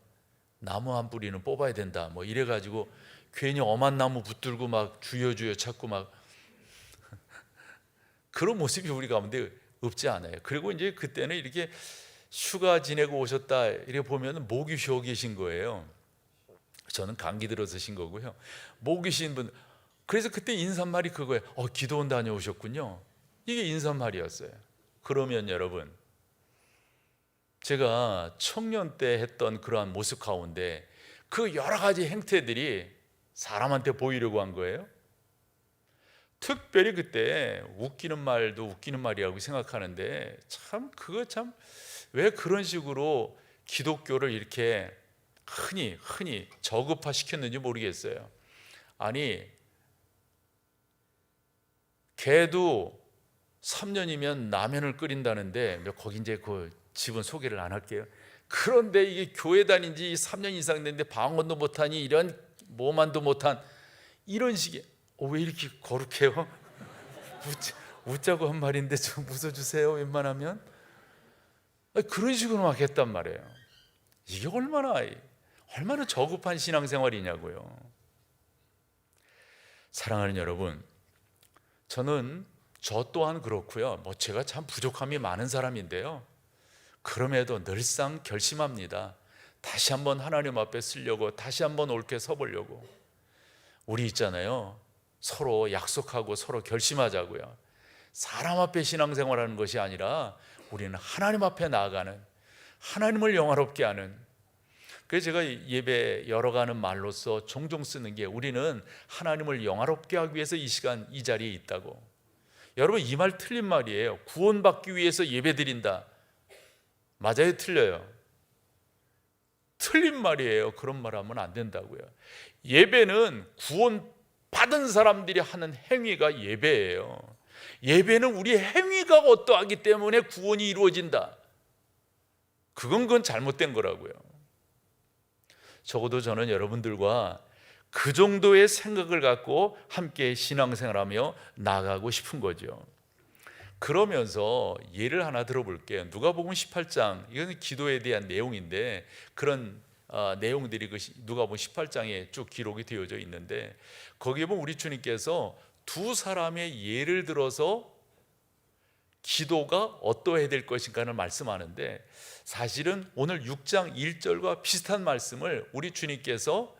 Speaker 1: 나무 한 뿌리는 뽑아야 된다. 뭐 이래가지고 괜히 엄한 나무 붙들고 막 주여 찾고 막 그런 모습이 우리 가운데 없지 않아요. 그리고 이제 그때는 이렇게 휴가 지내고 오셨다 이렇게 보면 목이 쉬어 계신 거예요. 저는 감기 들어서 신 거고요. 목이 쉰 분, 그래서 그때 인사말이 그거예요. 기도원 다녀오셨군요. 이게 인사말이었어요. 그러면 여러분, 제가 청년 때 했던 그러한 모습 가운데 그 여러 가지 행태들이 사람한테 보이려고 한 거예요. 특별히 그때 웃기는 말도 웃기는 말이라고 생각하는데 참 그거 참 왜 그런 식으로 기독교를 이렇게 흔히 저급화 시켰는지 모르겠어요. 아니, 개도 3년이면 라면을 끓인다는데 거기 이제 그 집은 소개를 안 할게요. 그런데 이게 교회 다닌 지 3년 이상 됐는데 방언도 못하니 이런 뭐만도 못한 이런 식의 왜 이렇게 거룩해요? 웃자고 한 말인데 좀 웃어주세요 웬만하면. 그런 식으로 막 했단 말이에요. 이게 얼마나 저급한 신앙생활이냐고요. 사랑하는 여러분, 저는 저 또한 그렇고요. 제가 참 부족함이 많은 사람인데요. 그럼에도 늘상 결심합니다. 다시 한번 하나님 앞에 쓰려고, 다시 한번 옳게 서보려고. 우리 있잖아요. 서로 약속하고 서로 결심하자고요. 사람 앞에 신앙생활하는 것이 아니라 우리는 하나님 앞에 나아가는, 하나님을 영화롭게 하는. 그래서 제가 예배 열어가는 말로서 종종 쓰는 게 우리는 하나님을 영화롭게 하기 위해서 이 시간 이 자리에 있다고. 여러분, 이 말 틀린 말이에요. 구원받기 위해서 예배 드린다. 맞아요, 틀려요? 틀린 말이에요. 그런 말 하면 안 된다고요. 예배는 구원 받은 사람들이 하는 행위가 예배예요. 예배는 우리 행위가 어떠하기 때문에 구원이 이루어진다. 그건 잘못된 거라고요. 적어도 저는 여러분들과 그 정도의 생각을 갖고 함께 신앙생활하며 나아가고 싶은 거죠. 그러면서 예를 하나 들어볼게요. 누가복음 18장, 이건 기도에 대한 내용인데 그런 내용들이 누가복음 18장에 쭉 기록이 되어져 있는데 거기에 보면 우리 주님께서 두 사람의 예를 들어서 기도가 어떠해야 될 것인가를 말씀하는데 사실은 오늘 6장 1절과 비슷한 말씀을 우리 주님께서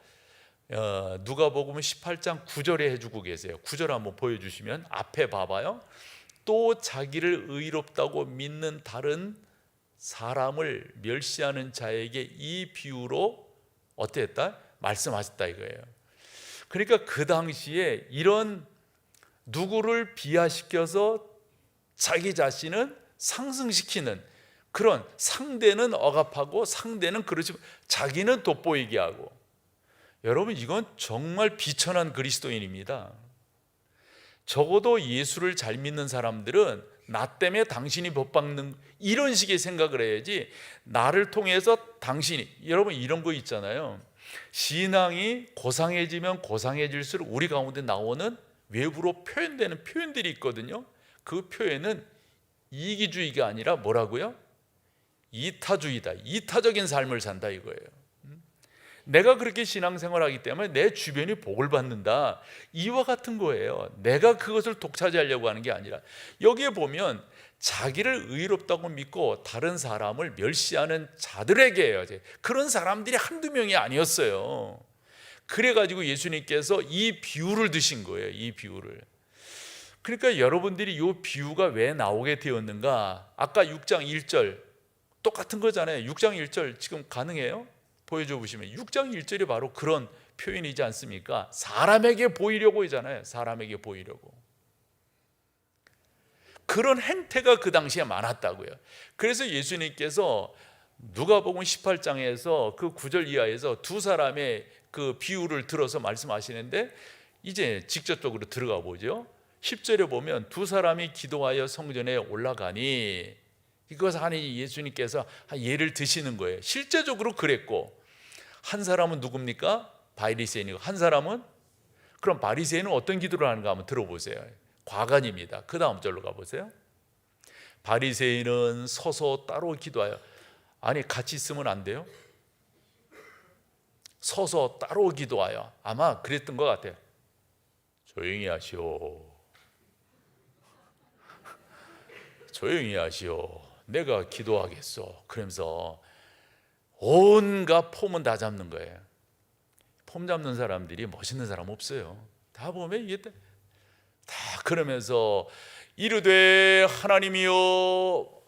Speaker 1: 누가복음 18장 9절에 해주고 계세요. 9절 한번 보여주시면 앞에 봐봐요. 또 자기를 의롭다고 믿는 다른 사람을 멸시하는 자에게 이 비유로 어땠다? 말씀하셨다 이거예요. 그러니까 그 당시에 이런 누구를 비하시켜서 자기 자신은 상승시키는 그런, 상대는 억압하고 상대는 그러지 자기는 돋보이게 하고. 여러분, 이건 정말 비천한 그리스도인입니다. 적어도 예수를 잘 믿는 사람들은 나 때문에 당신이 법받는 이런 식의 생각을 해야지, 나를 통해서 당신이, 여러분 이런 거 있잖아요. 신앙이 고상해지면 고상해질수록 우리 가운데 나오는 외부로 표현되는 표현들이 있거든요. 그 표현은 이기주의가 아니라 뭐라고요? 이타주의다. 이타적인 삶을 산다 이거예요. 내가 그렇게 신앙생활하기 때문에 내 주변이 복을 받는다, 이와 같은 거예요. 내가 그것을 독차지하려고 하는 게 아니라, 여기에 보면 자기를 의롭다고 믿고 다른 사람을 멸시하는 자들에게요. 그런 사람들이 한두 명이 아니었어요. 그래가지고 예수님께서 이 비유를 드신 거예요. 이 비유를. 그러니까 여러분들이 이 비유가 왜 나오게 되었는가? 아까 6장 1절 똑같은 거잖아요. 6장 1절 지금 가능해요? 보여줘 보시면 6장 1절이 바로 그런 표현이지 않습니까? 사람에게 보이려고 하잖아요. 사람에게 보이려고. 그런 행태가 그 당시에 많았다고요. 그래서 예수님께서 누가복음 18장에서 그 9절 이하에서 두 사람의 그 비유를 들어서 말씀하시는데, 이제 직접적으로 들어가 보죠. 10절에 보면 두 사람이 기도하여 성전에 올라가니, 이것 하니 예수님께서 예를 드시는 거예요. 실제적으로 그랬고, 한 사람은 누굽니까? 바리새인이고, 한 사람은, 그럼 바리새인은 어떤 기도를 하는가 한번 들어보세요. 과간입니다. 그 다음 절로 가보세요. 바리새인은 서서 따로 기도하여, 아니 같이 있으면 안 돼요? 서서 따로 기도하여, 아마 그랬던 것 같아요. 조용히 하시오, 조용히 하시오, 내가 기도하겠소. 그러면서 온갖 폼은 다 잡는 거예요. 폼 잡는 사람들이 멋있는 사람 없어요. 다 보면 이게 다 그러면서 이르되 하나님이여,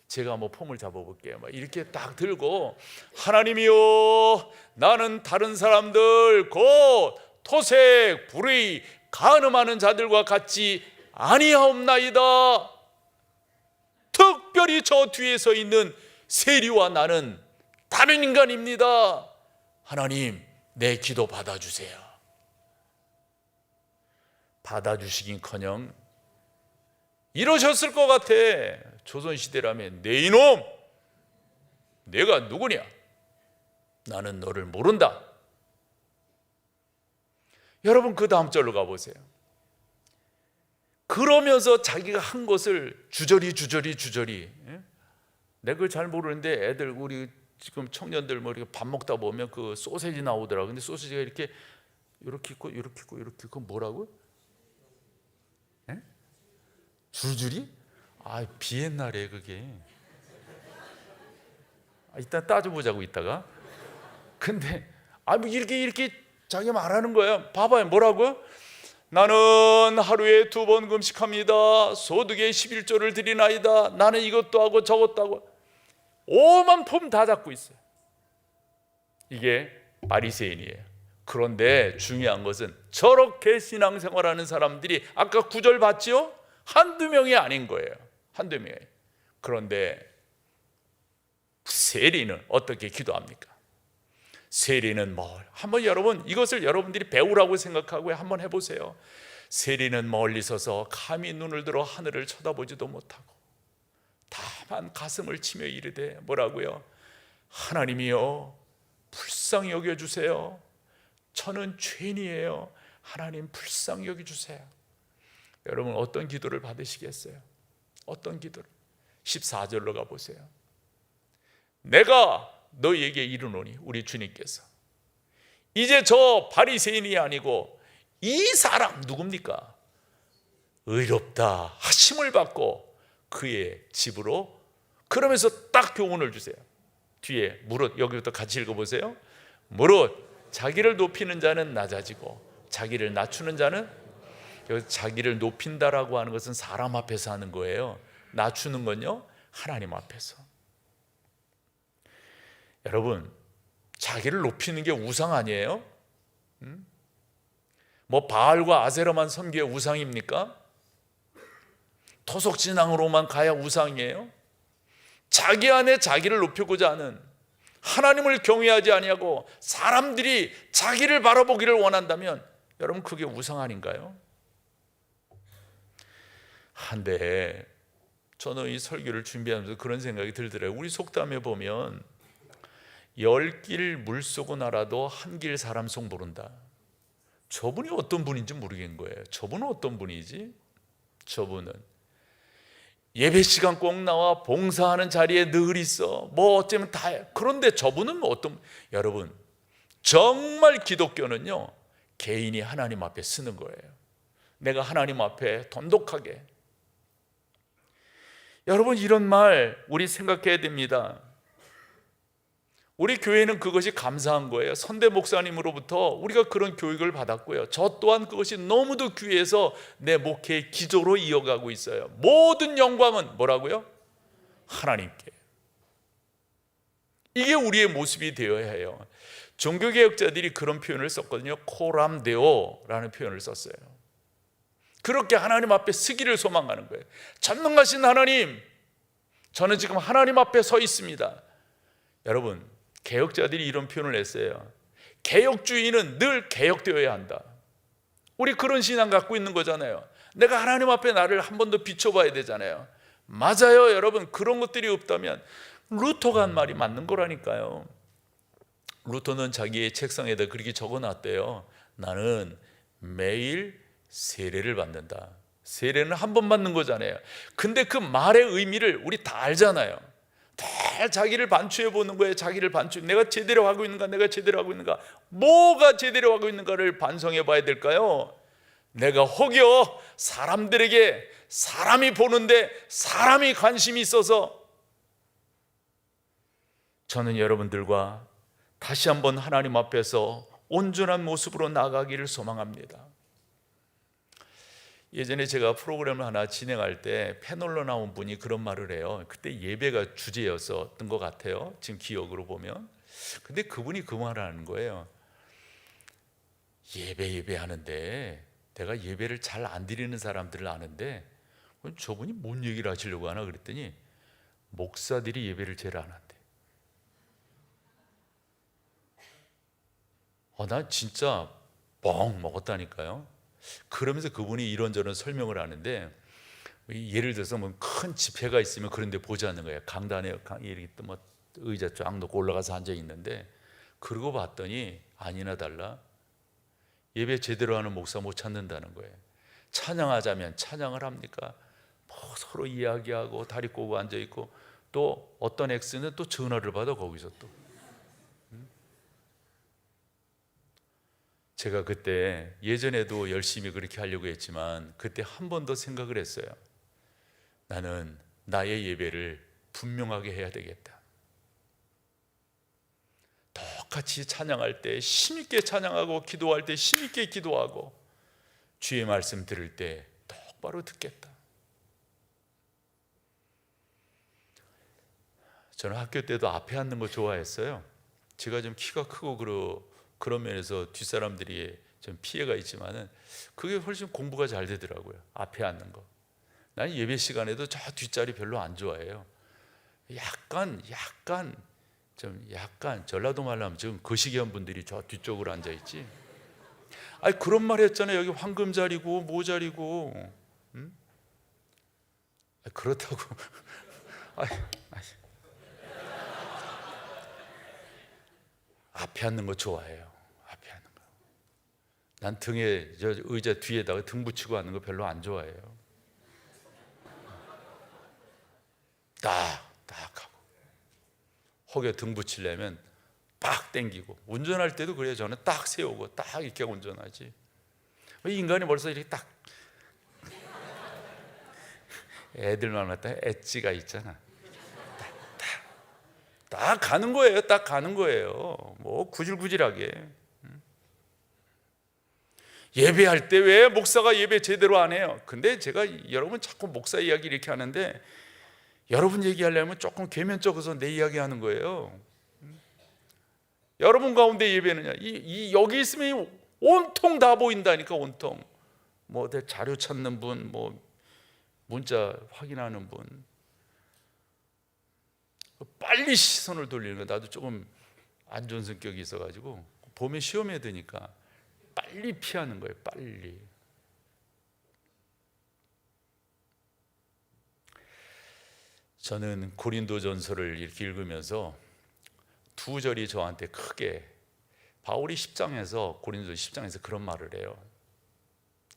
Speaker 1: 제가 뭐 폼을 잡아볼게요. 막 이렇게 딱 들고, 하나님이여, 나는 다른 사람들 곧 토색 불의 간음하는 자들과 같이 아니하옵나이다. 특별히 저 뒤에 서 있는 세리와 나는 다른 인간입니다. 하나님, 내 기도 받아주세요. 받아주시긴커녕 이러셨을 것 같아. 조선시대라면 내 이놈, 내가 누구냐? 나는 너를 모른다. 여러분, 그 다음 절로 가보세요. 그러면서 자기가 한 것을 주저리 내가 그걸 잘 모르는데, 애들, 우리 지금 청년들 뭐 이렇게 밥 먹다 보면 그 소세지 나오더라고. 근데 소세지가 이렇게 있고 뭐라고? 예? 줄줄이? 아, 비엔나래 그게. 이따 따져보자고 이따가. 근데 뭐 이렇게 자기가 말하는 거야. 봐봐요, 뭐라고? 나는 하루에 2번 금식합니다. 소득의 11조를 드리나이다. 나는 이것도 하고 저것도 하고, 오만 폼 다 잡고 있어요. 이게 바리새인이에요. 그런데 중요한 것은 저렇게 신앙생활하는 사람들이 아까 9절 봤죠? 한두 명이 아닌 거예요. 한두 명이. 그런데 세리는 어떻게 기도합니까? 세리는 한번 여러분 이것을 여러분들이 배우라고 생각하고 한번 해보세요. 세리는 멀리 서서 감히 눈을 들어 하늘을 쳐다보지도 못하고 다만 가슴을 치며 이르되 뭐라고요? 하나님이여, 불쌍히 여겨주세요. 저는 죄인이에요. 하나님 불쌍히 여겨주세요. 여러분, 어떤 기도를 받으시겠어요? 어떤 기도를? 14절로 가보세요. 내가 너희에게 이르노니, 우리 주님께서 이제 저 바리새인이 아니고 이 사람 누굽니까? 의롭다 하심을 받고 그의 집으로, 그러면서 딱 교훈을 주세요. 뒤에 무릇, 여기부터 같이 읽어보세요. 무릇 자기를 높이는 자는 낮아지고 자기를 낮추는 자는, 여기 자기를 높인다라고 하는 것은 사람 앞에서 하는 거예요. 낮추는 건요, 하나님 앞에서. 여러분, 자기를 높이는 게 우상 아니에요? 뭐 바알과 아세라만 섬기의 우상입니까? 토속신앙으로만 가야 우상이에요? 자기 안에 자기를 높이고자 하는, 하나님을 경외하지 아니하고 사람들이 자기를 바라보기를 원한다면 여러분, 그게 우상 아닌가요? 한데 저는 이 설교를 준비하면서 그런 생각이 들더라고요. 우리 속담에 보면 10길 물쏘고 날아도 한 길 사람 속 모른다. 저분이 어떤 분인지 모르겠는 거예요. 저분은 어떤 분이지? 저분은 예배 시간 꼭 나와 봉사하는 자리에 늘 있어. 뭐 어쩌면 다 해. 그런데 저분은 어떤, 여러분, 정말 기독교는요, 개인이 하나님 앞에 쓰는 거예요. 내가 하나님 앞에 돈독하게. 여러분, 이런 말 우리 생각해야 됩니다. 우리 교회는 그것이 감사한 거예요. 선대 목사님으로부터 우리가 그런 교육을 받았고요. 저 또한 그것이 너무도 귀해서 내 목회의 기조로 이어가고 있어요. 모든 영광은 뭐라고요? 하나님께. 이게 우리의 모습이 되어야 해요. 종교개혁자들이 그런 표현을 썼거든요. 코람데오라는 표현을 썼어요. 그렇게 하나님 앞에 서기를 소망하는 거예요. 전능하신 하나님, 저는 지금 하나님 앞에 서 있습니다. 여러분, 개혁자들이 이런 표현을 했어요. 개혁주의는 늘 개혁되어야 한다. 우리 그런 신앙 갖고 있는 거잖아요. 내가 하나님 앞에 나를 한 번 더 비춰봐야 되잖아요. 맞아요, 여러분. 그런 것들이 없다면 루터가 한 말이 맞는 거라니까요. 루터는 자기의 책상에다 그렇게 적어놨대요. 나는 매일 세례를 받는다. 세례는 한 번 받는 거잖아요. 근데 그 말의 의미를 우리 다 알잖아요. 다 자기를 반추해 보는 거예요. 자기를 반추. 내가 제대로 하고 있는가? 내가 제대로 하고 있는가? 뭐가 제대로 하고 있는가를 반성해 봐야 될까요? 내가 혹여 사람들에게, 사람이 보는데 사람이 관심이 있어서 저는 여러분들과 다시 한번 하나님 앞에서 온전한 모습으로 나가기를 소망합니다. 예전에 제가 프로그램을 하나 진행할 때 패널로 나온 분이 그런 말을 해요. 그때 예배가 주제였었던 것 같아요, 지금 기억으로 보면. 근데 그분이 그 말을 하는 거예요. 예배하는데 내가 예배를 잘 안 드리는 사람들을 아는데 저분이 뭔 얘기를 하시려고 하나 그랬더니 목사들이 예배를 제일 안 한대. 나 진짜 뻥 먹었다니까요. 그러면서 그분이 이런저런 설명을 하는데, 예를 들어서 뭐 큰 집회가 있으면 그런 데 보지 않는 거예요. 강단에 이렇게 뭐 의자 쫙 놓고 올라가서 앉아 있는데, 그러고 봤더니 아니나 달라 예배 제대로 하는 목사 못 찾는다는 거예요. 찬양하자면 찬양을 합니까? 뭐 서로 이야기하고 다리 꼬고 앉아 있고, 또 어떤 X는 또 전화를 받아 거기서 또. 제가 그때 예전에도 열심히 그렇게 하려고 했지만 그때 한 번 더 생각을 했어요. 나는 나의 예배를 분명하게 해야 되겠다. 똑같이 찬양할 때 힘있게 찬양하고, 기도할 때 힘있게 기도하고, 주의 말씀 들을 때 똑바로 듣겠다. 저는 학교 때도 앞에 앉는 거 좋아했어요. 제가 좀 키가 크고 그런 면에서 뒷사람들이 좀 피해가 있지만은 그게 훨씬 공부가 잘 되더라고요. 앞에 앉는 거. 난 예배 시간에도 저 뒷자리 별로 안 좋아해요. 약간 전라도 말로 하면 지금 거시기한 분들이 저 뒤쪽으로 앉아 있지. 아니 그런 말 했잖아요. 여기 황금 자리고 뭐 자리고. 그렇다고. 앞에 앉는 거 좋아해요. 앞에 앉는 거. 난 등에 저 의자 뒤에다가 등 붙이고 앉는 거 별로 안 좋아해요. 딱 하고 혹여 등 붙이려면 빡 당기고, 운전할 때도 그래요. 저는 딱 세우고 딱 이렇게 운전하지. 인간이 벌써 이렇게 딱 애들만 왔다 엣지가 있잖아. 딱 가는 거예요. 딱 가는 거예요. 뭐 구질구질하게. 예배할 때 왜 목사가 예배 제대로 안 해요? 근데 제가 여러분 자꾸 목사 이야기 이렇게 하는데, 여러분 얘기하려면 조금 계면적어서 내 이야기 하는 거예요. 여러분 가운데 예배는요, 여기 있으면 온통 다 보인다니까. 온통 뭐 자료 찾는 분, 뭐 문자 확인하는 분, 빨리 시선을 돌리는 거. 나도 조금 안 좋은 성격이 있어가지고 봄에 시험해야 되니까 빨리 피하는 거예요. 빨리. 저는 고린도전서를 이렇게 읽으면서 두 절이 저한테 크게, 바울이 10장에서 고린도 10장에서 그런 말을 해요.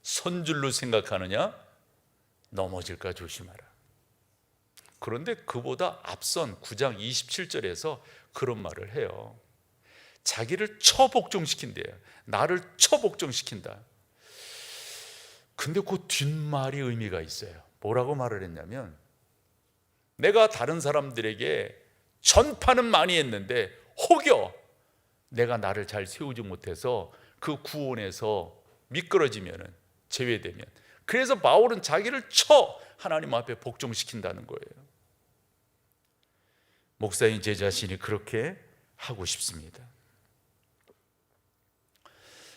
Speaker 1: 선줄로 생각하느냐? 넘어질까 조심하라. 그런데 그보다 앞선 9장 27절에서 그런 말을 해요. 자기를 처복종시킨대요. 나를 처복종시킨다. 근데 그 뒷말이 의미가 있어요. 뭐라고 말을 했냐면, 내가 다른 사람들에게 전파는 많이 했는데 혹여 내가 나를 잘 세우지 못해서 그 구원에서 미끄러지면, 제외되면, 그래서 바울은 자기를 하나님 앞에 복종시킨다는 거예요. 목사인 제 자신이 그렇게 하고 싶습니다.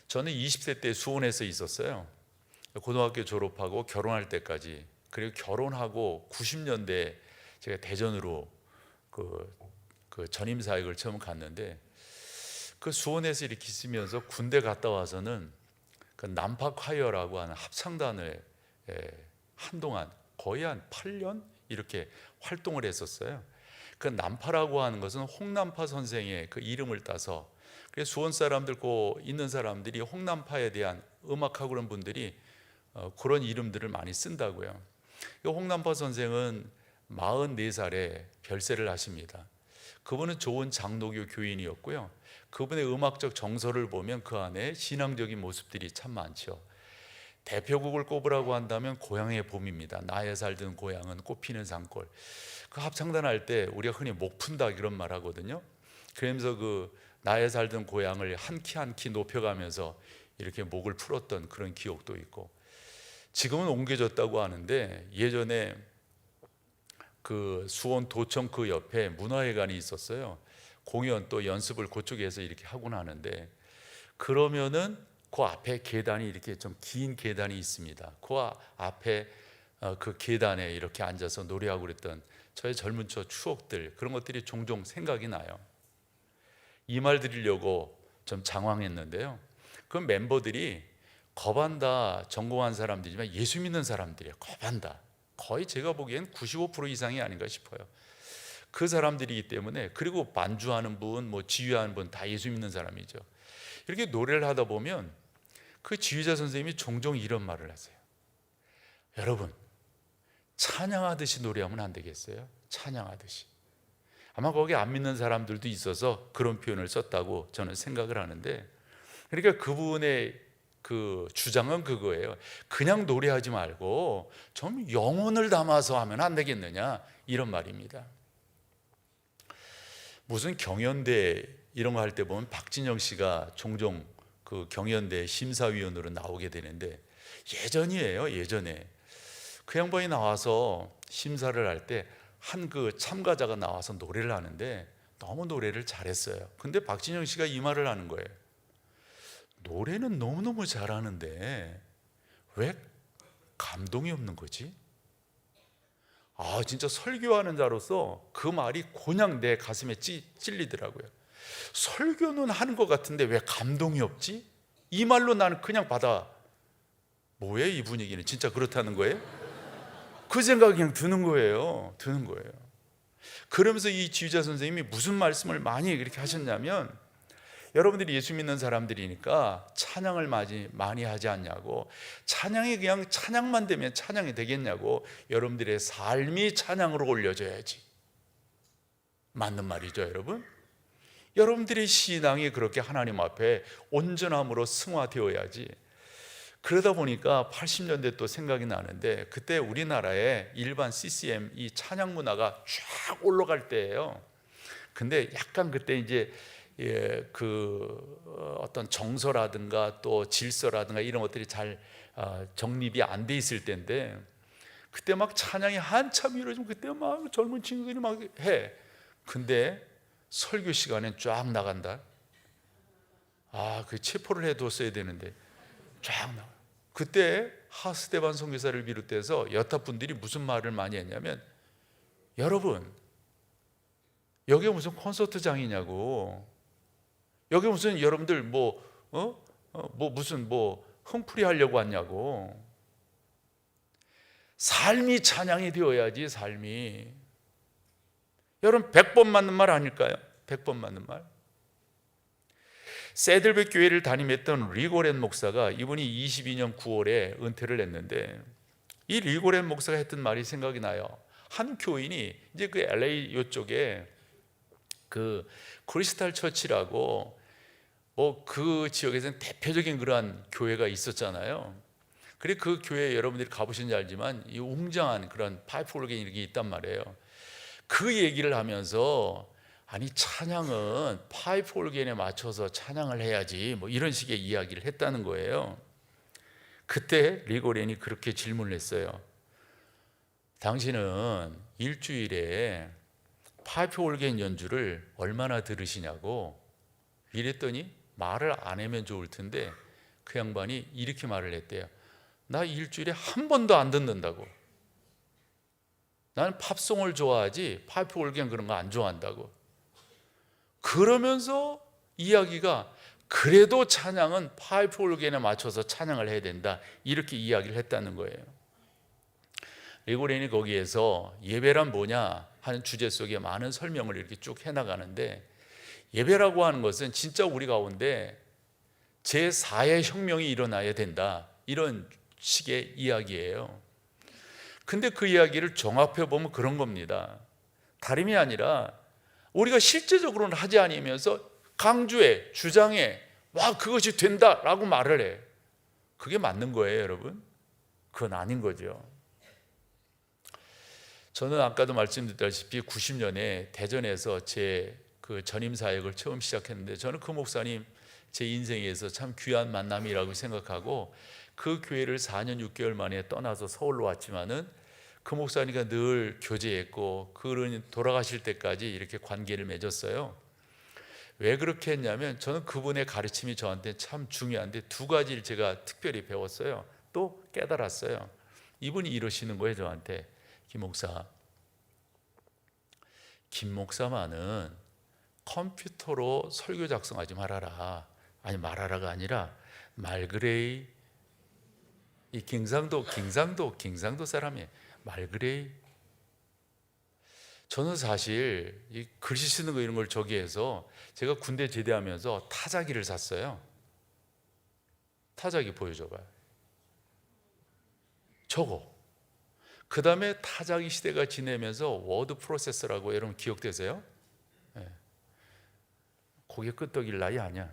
Speaker 1: 저는 20세 때 수원에서 있었어요. 고등학교 졸업하고 결혼할 때까지, 그리고 결혼하고 90년대 제가 대전으로 그 전임 사역을 처음 갔는데, 그 수원에서 이렇게 있으면서 군대 갔다 와서는 그 남파 콰이어라고 하는 합창단에 한동안 거의 한 8년 이렇게 활동을 했었어요. 그 남파라고 하는 것은 홍남파 선생의 그 이름을 따서, 그래서 수원 사람들 있는 사람들이 홍남파에 대한 음악하고 그런 분들이 그런 이름들을 많이 쓴다고요. 홍남파 선생은 44살에 별세를 하십니다. 그분은 좋은 장로교 교인이었고요. 그분의 음악적 정서를 보면 그 안에 신앙적인 모습들이 참 많죠. 대표곡을 꼽으라고 한다면 고향의 봄입니다. 나의 살던 고향은 꽃피는 산골. 그 합창단 할 때 우리가 흔히 목 푼다 이런 말 하거든요. 그러면서 그 나의 살던 고향을 한 키 한 키 높여가면서 이렇게 목을 풀었던 그런 기억도 있고, 지금은 옮겨졌다고 하는데 예전에 그 수원 도청 그 옆에 문화회관이 있었어요. 공연 또 연습을 그쪽에서 이렇게 하곤 하는데, 그러면은 그 앞에 계단이 이렇게 좀 긴 계단이 있습니다. 그 앞에 그 계단에 이렇게 앉아서 노래하고 그랬던 저의 젊은 저 추억들, 그런 것들이 종종 생각이 나요. 이 말 드리려고 좀 장황했는데요. 그 멤버들이 겁한다 전공한 사람들이지만 예수 믿는 사람들이에요. 겁한다. 거의 제가 보기엔 95% 이상이 아닌가 싶어요. 그 사람들이기 때문에, 그리고 반주하는 분, 뭐 지휘하는 분 다 예수 믿는 사람이죠. 이렇게 노래를 하다 보면 그 지휘자 선생님이 종종 이런 말을 하세요. 여러분, 찬양하듯이 노래하면 안 되겠어요? 찬양하듯이. 아마 거기 안 믿는 사람들도 있어서 그런 표현을 썼다고 저는 생각을 하는데, 그러니까 그분의 그 주장은 그거예요. 그냥 노래하지 말고 좀 영혼을 담아서 하면 안 되겠느냐, 이런 말입니다. 무슨 경연대 이런 거 할 때 보면 박진영 씨가 종종 그 경연대 심사위원으로 나오게 되는데, 예전이에요. 예전에 그 양반이 나와서 심사를 할 때 한 그 참가자가 나와서 노래를 하는데 너무 노래를 잘했어요. 근데 박진영 씨가 이 말을 하는 거예요. 노래는 너무너무 잘하는데 왜 감동이 없는 거지? 아, 진짜 설교하는 자로서 그 말이 그냥 내 가슴에 찔리더라고요. 설교는 하는 것 같은데 왜 감동이 없지? 이 말로 나는 그냥 뭐예요 이 분위기는? 진짜 그렇다는 거예요? 그 생각이 그냥 드는 거예요. 그러면서 이 지휘자 선생님이 무슨 말씀을 많이 그렇게 하셨냐면, 여러분들이 예수 믿는 사람들이니까 찬양을 많이 하지 않냐고, 찬양이 그냥 찬양만 되면 찬양이 되겠냐고, 여러분들의 삶이 찬양으로 올려져야지. 맞는 말이죠, 여러분? 여러분들의 신앙이 그렇게 하나님 앞에 온전함으로 승화되어야지. 그러다 보니까 80년대 또 생각이 나는데, 그때 우리나라에 일반 CCM 이 찬양 문화가 쫙 올라갈 때예요. 근데 약간 그때 이제 어떤 정서라든가 또 질서라든가 이런 것들이 잘 정립이 안 돼 있을 때인데, 그때 막 찬양이 한참 이루어지면 그때 막 젊은 친구들이 막 해. 근데 설교 시간엔 쫙 나간다. 그 체포를 해뒀어야 되는데 쫙 나와. 그때 하스데반 선교사를 비롯해서 여타 분들이 무슨 말을 많이 했냐면, 여러분 여기 무슨 콘서트장이냐고, 여기 무슨 여러분들 무슨 흥풀이 하려고 왔냐고. 삶이 찬양이 되어야지. 삶이. 여러분 100번 맞는 말 아닐까요? 100번 맞는 말. 새들백 교회를 담임했던 리고렌 목사가, 이분이 22년 9월에 은퇴를 했는데, 이 리고렌 목사가 했던 말이 생각이 나요. 한 교인이 이제 그 LA 이쪽에 그 크리스탈 처치라고 그 지역에서는 대표적인 그러한 교회가 있었잖아요. 그리고 그 교회에 여러분들이 가보신지 알지만 이 웅장한 그런 파이프 오르겐이 이렇게 있단 말이에요. 그 얘기를 하면서, 아니 찬양은 파이프 오르겐에 맞춰서 찬양을 해야지, 이런 식의 이야기를 했다는 거예요. 그때 리고렌이 그렇게 질문을 했어요. 당신은 일주일에 파이프 오르겐 연주를 얼마나 들으시냐고. 이랬더니 말을 안 하면 좋을 텐데 그 양반이 이렇게 말을 했대요. 나 일주일에 한 번도 안 듣는다고. 나는 팝송을 좋아하지 파이프 올겐 그런 거 안 좋아한다고. 그러면서 이야기가 그래도 찬양은 파이프 올겐에 맞춰서 찬양을 해야 된다, 이렇게 이야기를 했다는 거예요. 리고렌이 거기에서 예배란 뭐냐 하는 주제 속에 많은 설명을 이렇게 쭉 해나가는데, 예배라고 하는 것은 진짜 우리 가운데 제4의 혁명이 일어나야 된다, 이런 식의 이야기예요. 근데 그 이야기를 종합해 보면 그런 겁니다. 다름이 아니라 우리가 실제적으로는 하지 않으면서 강조해, 주장해, 와 그것이 된다라고 말을 해. 그게 맞는 거예요, 여러분? 그건 아닌 거죠. 저는 아까도 말씀드렸다시피 90년에 대전에서 제 그 전임 사역을 처음 시작했는데, 저는 그 목사님 제 인생에서 참 귀한 만남이라고 생각하고, 그 교회를 4년 6개월 만에 떠나서 서울로 왔지만은 그 목사님과 늘 교제했고, 그분이 돌아가실 때까지 이렇게 관계를 맺었어요. 왜 그렇게 했냐면, 저는 그분의 가르침이 저한테 참 중요한데 두 가지를 제가 특별히 배웠어요. 또 깨달았어요. 이분이 이러시는 거예요, 저한테. 김 목사만은 컴퓨터로 설교 작성하지 말아라. 아니, 말하라가 아니라 말그레이, 이 경상도 사람이 말그레이. 저는 사실 이 글씨 쓰는 거 이런 걸 저기 해서 제가 군대 제대하면서 타자기를 샀어요. 타자기 보여줘봐요. 저거. 그 다음에 타자기 시대가 지내면서 워드 프로세서라고, 여러분 기억되세요? 네. 고개 끄덕일 나이 아니야.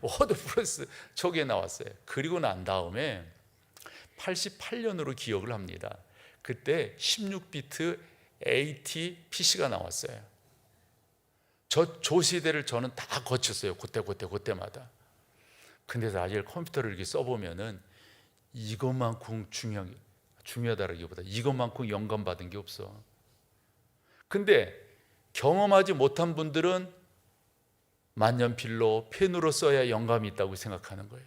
Speaker 1: 워드 프로세서 저게 나왔어요. 그리고 난 다음에 88년으로 기억을 합니다. 그때 16비트 AT PC가 나왔어요. 저 시대를 저는 다 거쳤어요. 그때마다. 근데 사실 컴퓨터를 이렇게 써보면은 이것만큼 중요하다라기보다 이것만큼 영감받은 게 없어. 근데 경험하지 못한 분들은 만년필로 펜으로 써야 영감이 있다고 생각하는 거예요.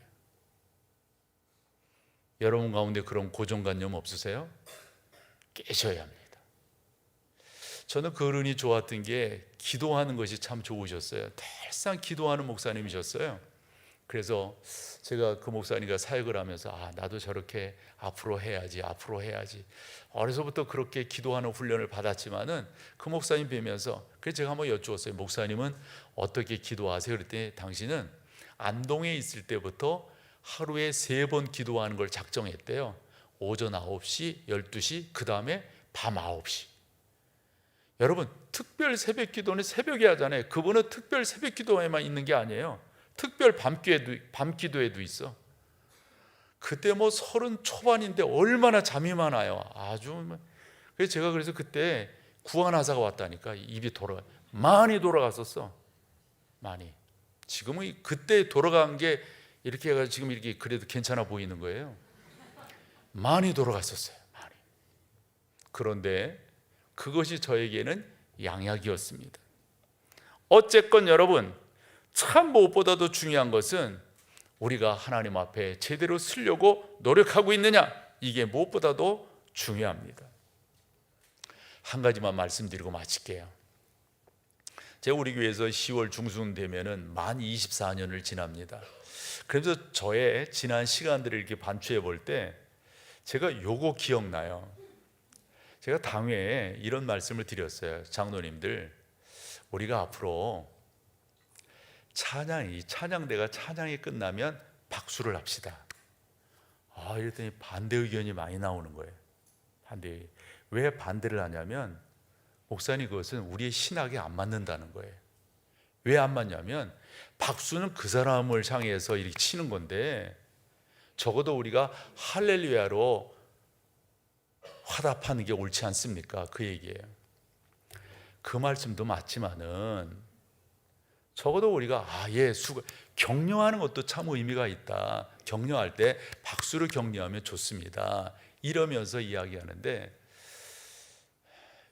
Speaker 1: 여러분 가운데 그런 고정관념 없으세요? 깨셔야 합니다. 저는 그 어른이 좋았던 게 기도하는 것이 참 좋으셨어요. 늘상 기도하는 목사님이셨어요. 그래서 제가 그 목사님과 사역을 하면서 나도 저렇게 앞으로 해야지. 어려서부터 그렇게 기도하는 훈련을 받았지만은 그 목사님 뵈면서, 그래서 제가 한번 여쭈었어요. 목사님은 어떻게 기도하세요? 그랬더니 당신은 안동에 있을 때부터 하루에 3번 기도하는 걸 작정했대요. 오전 9시, 12시, 그 다음에 밤 9시. 여러분, 특별 새벽 기도는 새벽에 하잖아요. 그분은 특별 새벽 기도에만 있는 게 아니에요. 특별 밤 기도에도 있어. 그때 30 초반인데 얼마나 잠이 많아요. 그래서 제가 그때 구한하사가 왔다니까. 입이 많이 돌아갔었어. 많이. 지금은 그때 돌아간 게 이렇게 해가지고 지금 이렇게 그래도 괜찮아 보이는 거예요. 많이 돌아갔었어요. 많이. 그런데 그것이 저에게는 양약이었습니다. 어쨌건 여러분, 참 무엇보다도 중요한 것은 우리가 하나님 앞에 제대로 쓰려고 노력하고 있느냐, 이게 무엇보다도 중요합니다. 한 가지만 말씀드리고 마칠게요. 제가 우리 교회에서 10월 중순 되면은 만 24년을 지납니다. 그래서 저의 지난 시간들을 이렇게 반추해 볼 때 제가 요거 기억나요. 제가 당회에 이런 말씀을 드렸어요. 장로님들, 우리가 앞으로 찬양대가 찬양이 끝나면 박수를 합시다. 이랬더니 반대 의견이 많이 나오는 거예요. 왜 반대를 하냐면, 목사님 그것은 우리의 신학에 안 맞는다는 거예요. 왜 안 맞냐면, 박수는 그 사람을 향해서 이렇게 치는 건데, 적어도 우리가 할렐루야로 화답하는 게 옳지 않습니까? 그 얘기예요. 그 말씀도 맞지만은 적어도 우리가 격려하는 것도 참 의미가 있다. 격려할 때 박수를 격려하면 좋습니다. 이러면서 이야기하는데,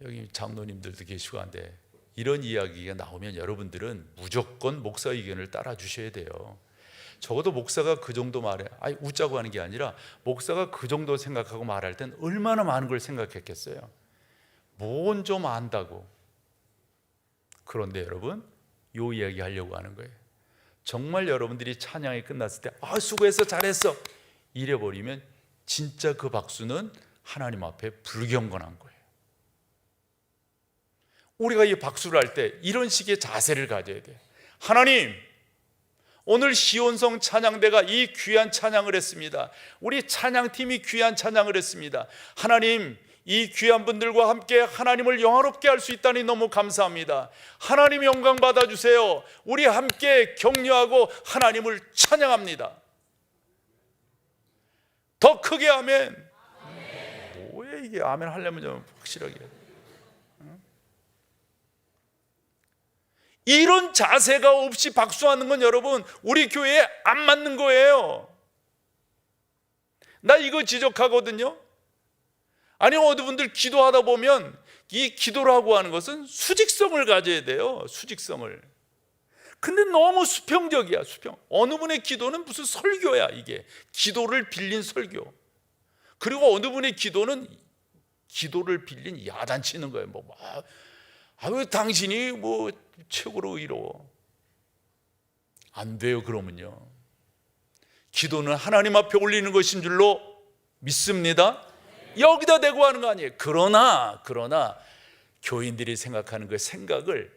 Speaker 1: 여기 장로님들도 계시고 한데, 이런 이야기가 나오면 여러분들은 무조건 목사 의견을 따라 주셔야 돼요. 적어도 목사가 그 정도 말해, 아니 웃자고 하는 게 아니라 목사가 그 정도 생각하고 말할 땐 얼마나 많은 걸 생각했겠어요. 뭔 좀 안다고. 그런데 여러분, 요 이야기 하려고 하는 거예요. 정말 여러분들이 찬양이 끝났을 때 수고했어, 잘했어 이래버리면 진짜 그 박수는 하나님 앞에 불경건한 거예요. 우리가 이 박수를 할 때 이런 식의 자세를 가져야 돼요. 하나님, 오늘 시온성 찬양대가 이 귀한 찬양을 했습니다. 우리 찬양팀이 귀한 찬양을 했습니다. 하나님, 이 귀한 분들과 함께 하나님을 영화롭게 할 수 있다니 너무 감사합니다. 하나님 영광 받아주세요. 우리 함께 격려하고 하나님을 찬양합니다. 더 크게 아멘. 뭐야 이게, 아멘 하려면 좀 확실하게 해야 돼. 이런 자세가 없이 박수하는 건 여러분, 우리 교회에 안 맞는 거예요. 나 이거 지적하거든요. 아니, 어느 분들 기도하다 보면 이 기도라고 하는 것은 수직성을 가져야 돼요. 수직성을. 근데 너무 수평적이야. 수평. 어느 분의 기도는 무슨 설교야. 이게 기도를 빌린 설교. 그리고 어느 분의 기도는 기도를 빌린 야단치는 거예요. 왜 당신이 최고로 의로워. 안 돼요. 그러면요, 기도는 하나님 앞에 올리는 것인 줄로 믿습니다. 여기다 대고 하는 거 아니에요. 그러나 교인들이 생각하는 그 생각을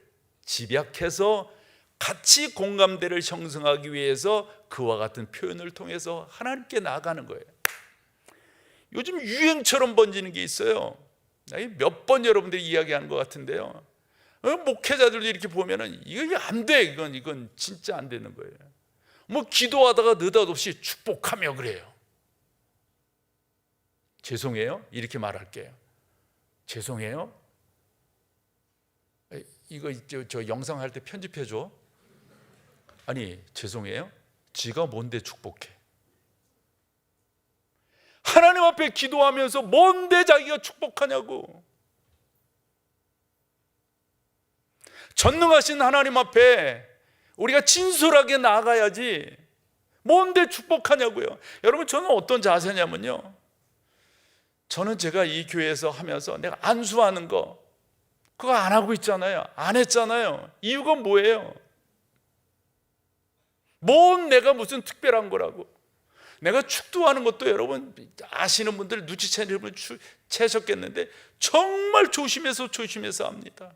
Speaker 1: 집약해서 같이 공감대를 형성하기 위해서 그와 같은 표현을 통해서 하나님께 나아가는 거예요. 요즘 유행처럼 번지는 게 있어요. 몇 번 여러분들이 이야기하는 것 같은데요, 목회자들도 이렇게 보면은 이거 안 돼. 이건 진짜 안 되는 거예요. 기도하다가 느닷없이 축복하며 그래요. 죄송해요, 이렇게 말할게요. 죄송해요, 이거 저 영상 할 때 편집해 줘. 아니, 죄송해요, 지가 뭔데 축복해? 하나님 앞에 기도하면서 뭔데 자기가 축복하냐고. 전능하신 하나님 앞에 우리가 진솔하게 나아가야지 뭔데 축복하냐고요. 여러분, 저는 어떤 자세냐면요, 저는 제가 이 교회에서 하면서 내가 안수하는 거 그거 안 하고 있잖아요. 안 했잖아요. 이유가 뭐예요? 내가 무슨 특별한 거라고. 내가 축도하는 것도 여러분 아시는 분들 눈치채셨겠는데 정말 조심해서 합니다.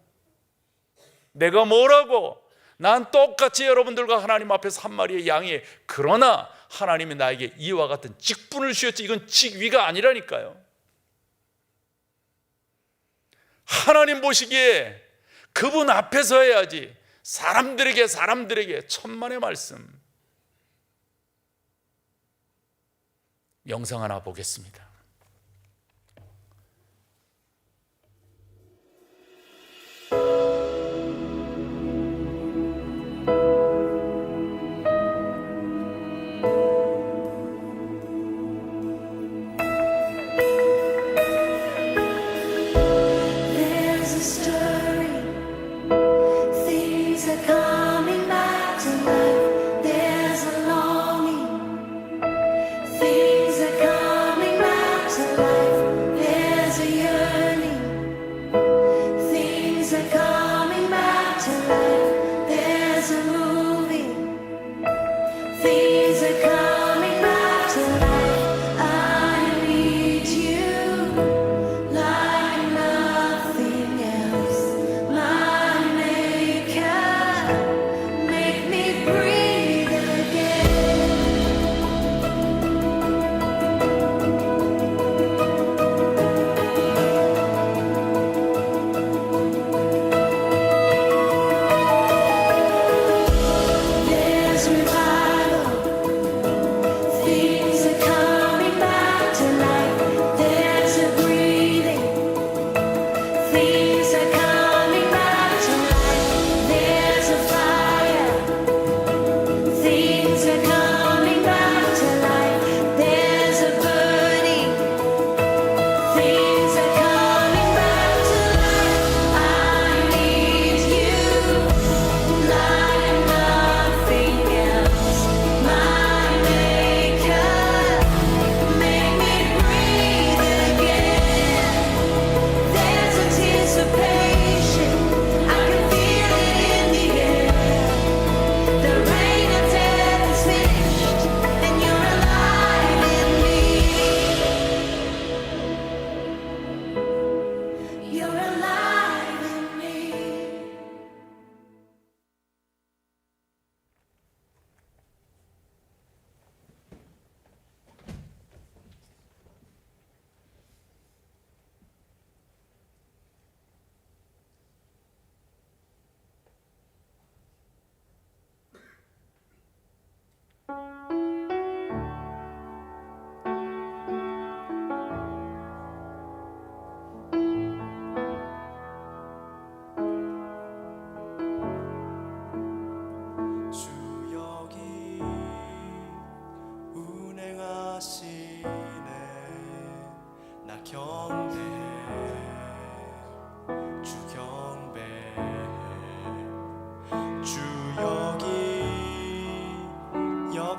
Speaker 1: 내가 뭐라고? 난 똑같이 여러분들과 하나님 앞에서 한 마리의 양이에요. 그러나 하나님이 나에게 이와 같은 직분을 주셨지, 이건 직위가 아니라니까요. 하나님 보시기에 그분 앞에서 해야지. 사람들에게 천만의 말씀. 영상 하나 보겠습니다.
Speaker 8: There's a story, things are coming back to life. There's a longing, things are coming back.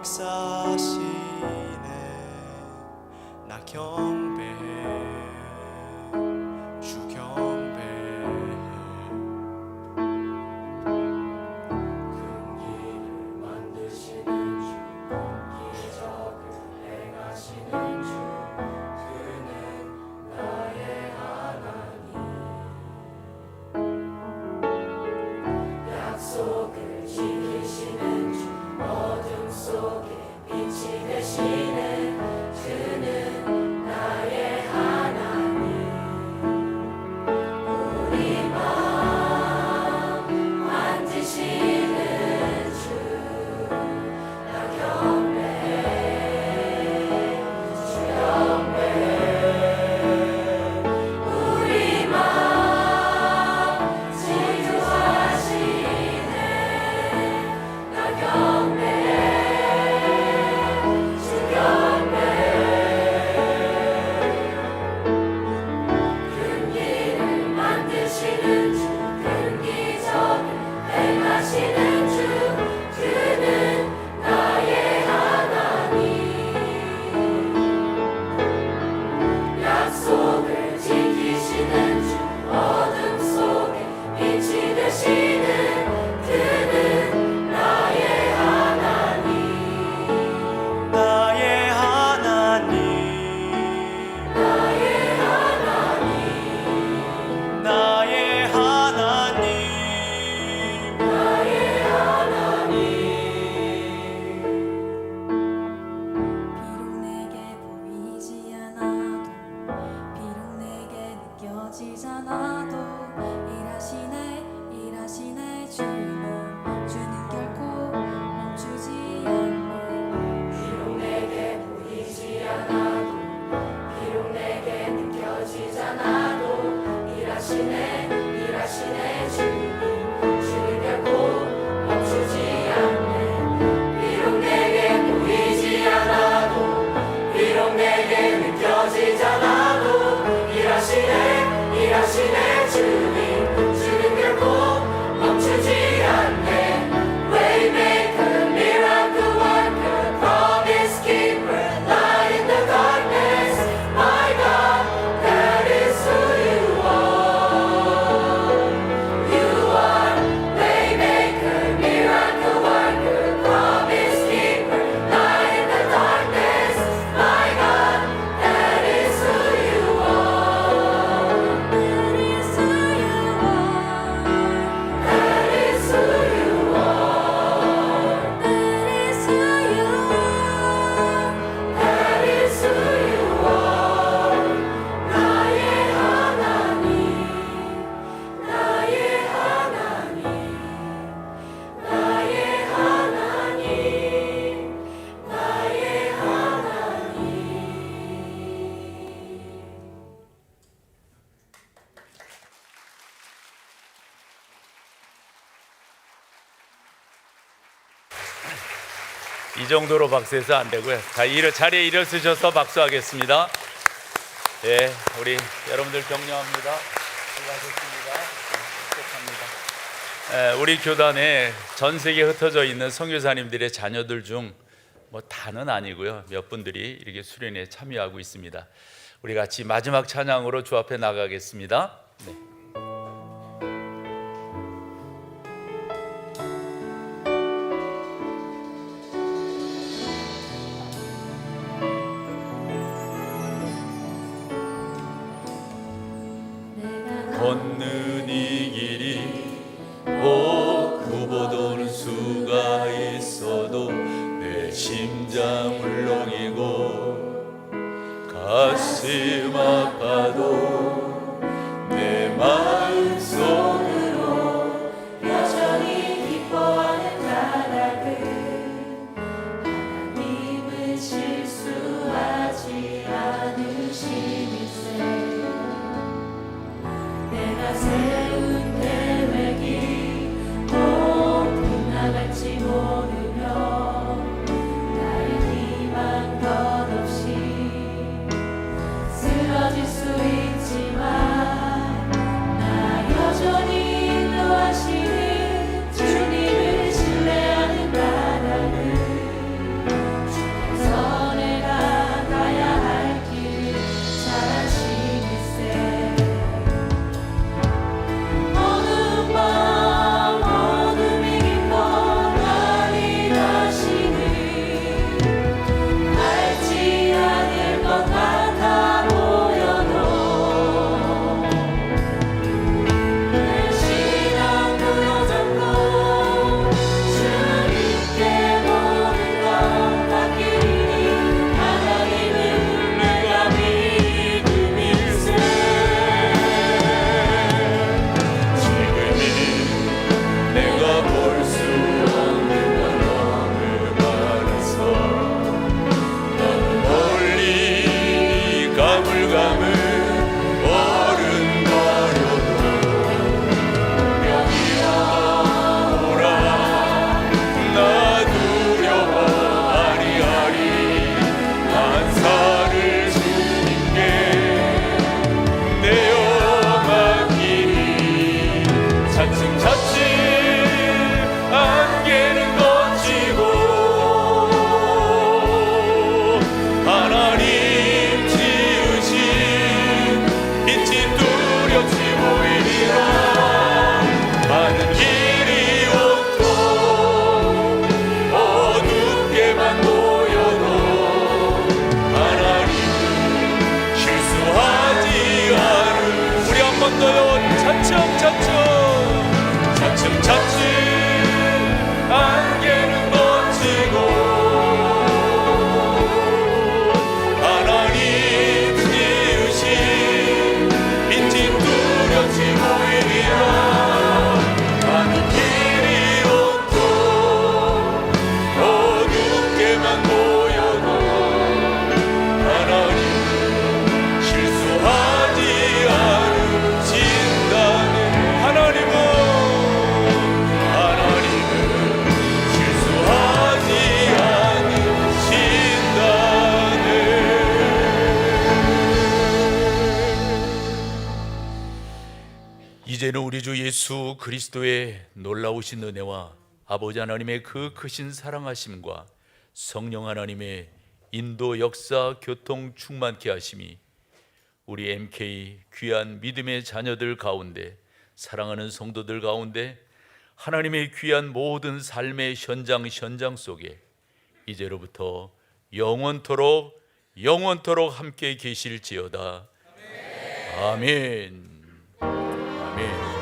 Speaker 9: 역사시네. 나 경배해, 주 경배해. 큰 일을 만드시는 주, 기적을 행하시는 주, 그는 나의 하나님. 약속을 지키시는 주, 어둠 속에 빛이 되시는 그는 나의 하나님. 우리 마음 만지시는 주, 나 경배해, 주 경배해. 우리 마음 지도하시네. 나 경배해, 주 경배해. 큰 일을 만드시는 주, 큰 기적을 행하시는 주, 그는 나의 하나님. 약속을 지키시는 주, 어둠 속에 빛이 되시는 그는 나의 하나님. 나의 하나님. 나의 하나님. 나의 하나님. 나의 하나님.
Speaker 8: 비록 내게 보이지 않아도, 비록 내게 느껴지잖아도, 일하시네 주는 결코 멈추지 않네. 비록 내게 보이지 않아도, 비록 내게 느껴지잖아도, 일하시네 주는 결코 멈추지 않네. 비록 내게 보이지 않아도, 비록 내게 느껴지잖아도, 일하시네 주는 결코 멈추지 않네. Waymaker, miracle worker, promise keeper, light in the darkness. My God, that is who you are. You are Waymaker, miracle worker, promise keeper, light in the darkness. My God, that is who you are. That is who you are. That is who you are. That is who you are. That is who you are. 나의 하나님, 나의 하나님, 나의 하나님, 나의 하나님.
Speaker 1: 이 정도로 박수해서 안 되고요. 자리에 일어서셔서 박수하겠습니다. 예, 우리 여러분들 격려합니다. 수고하셨습니다. 축복합니다. 우리 교단에 전 세계에 흩어져 있는 선교사님들의 자녀들 중 뭐 다는 아니고요. 몇 분들이 이렇게 수련회에 참여하고 있습니다. 우리 같이 마지막 찬양으로 주 앞에 나가겠습니다. 네. 걷는 이 길이 굽어도는 수가 있어도 내 심장 울렁이고 가슴 아파도 내 마음 속으로
Speaker 8: 여전히 기뻐하는 나락은 하나님은 실수하지 않으심일세. 내가 세운 계획이 꼭 나갈지 모르며 나의 희망 덧없이 쓰러질 수 있지만 나 여전히 인도하시는 주님을 신뢰하는 나라는
Speaker 1: 승차치 안개는 번지고 하나님 지으신 빛이 뚜렷이 보이리라. 가는 길이 온통 어둡게만 보여도 하나님은 실수하지 않으신다네. 하나님은 실수하지 않으신다네. 이제는 우리 주 예수 그리스도의 놀라우신 은혜와 아버지 하나님의 그 크신 사랑하심과 성령 하나님의 인도 역사 교통 충만케 하심이 우리 MK 귀한 믿음의 자녀들 가운데, 사랑하는 성도들 가운데, 하나님의 귀한 모든 삶의 현장 속에 이제로부터 영원토록 함께 계실지어다. 아멘. 아멘.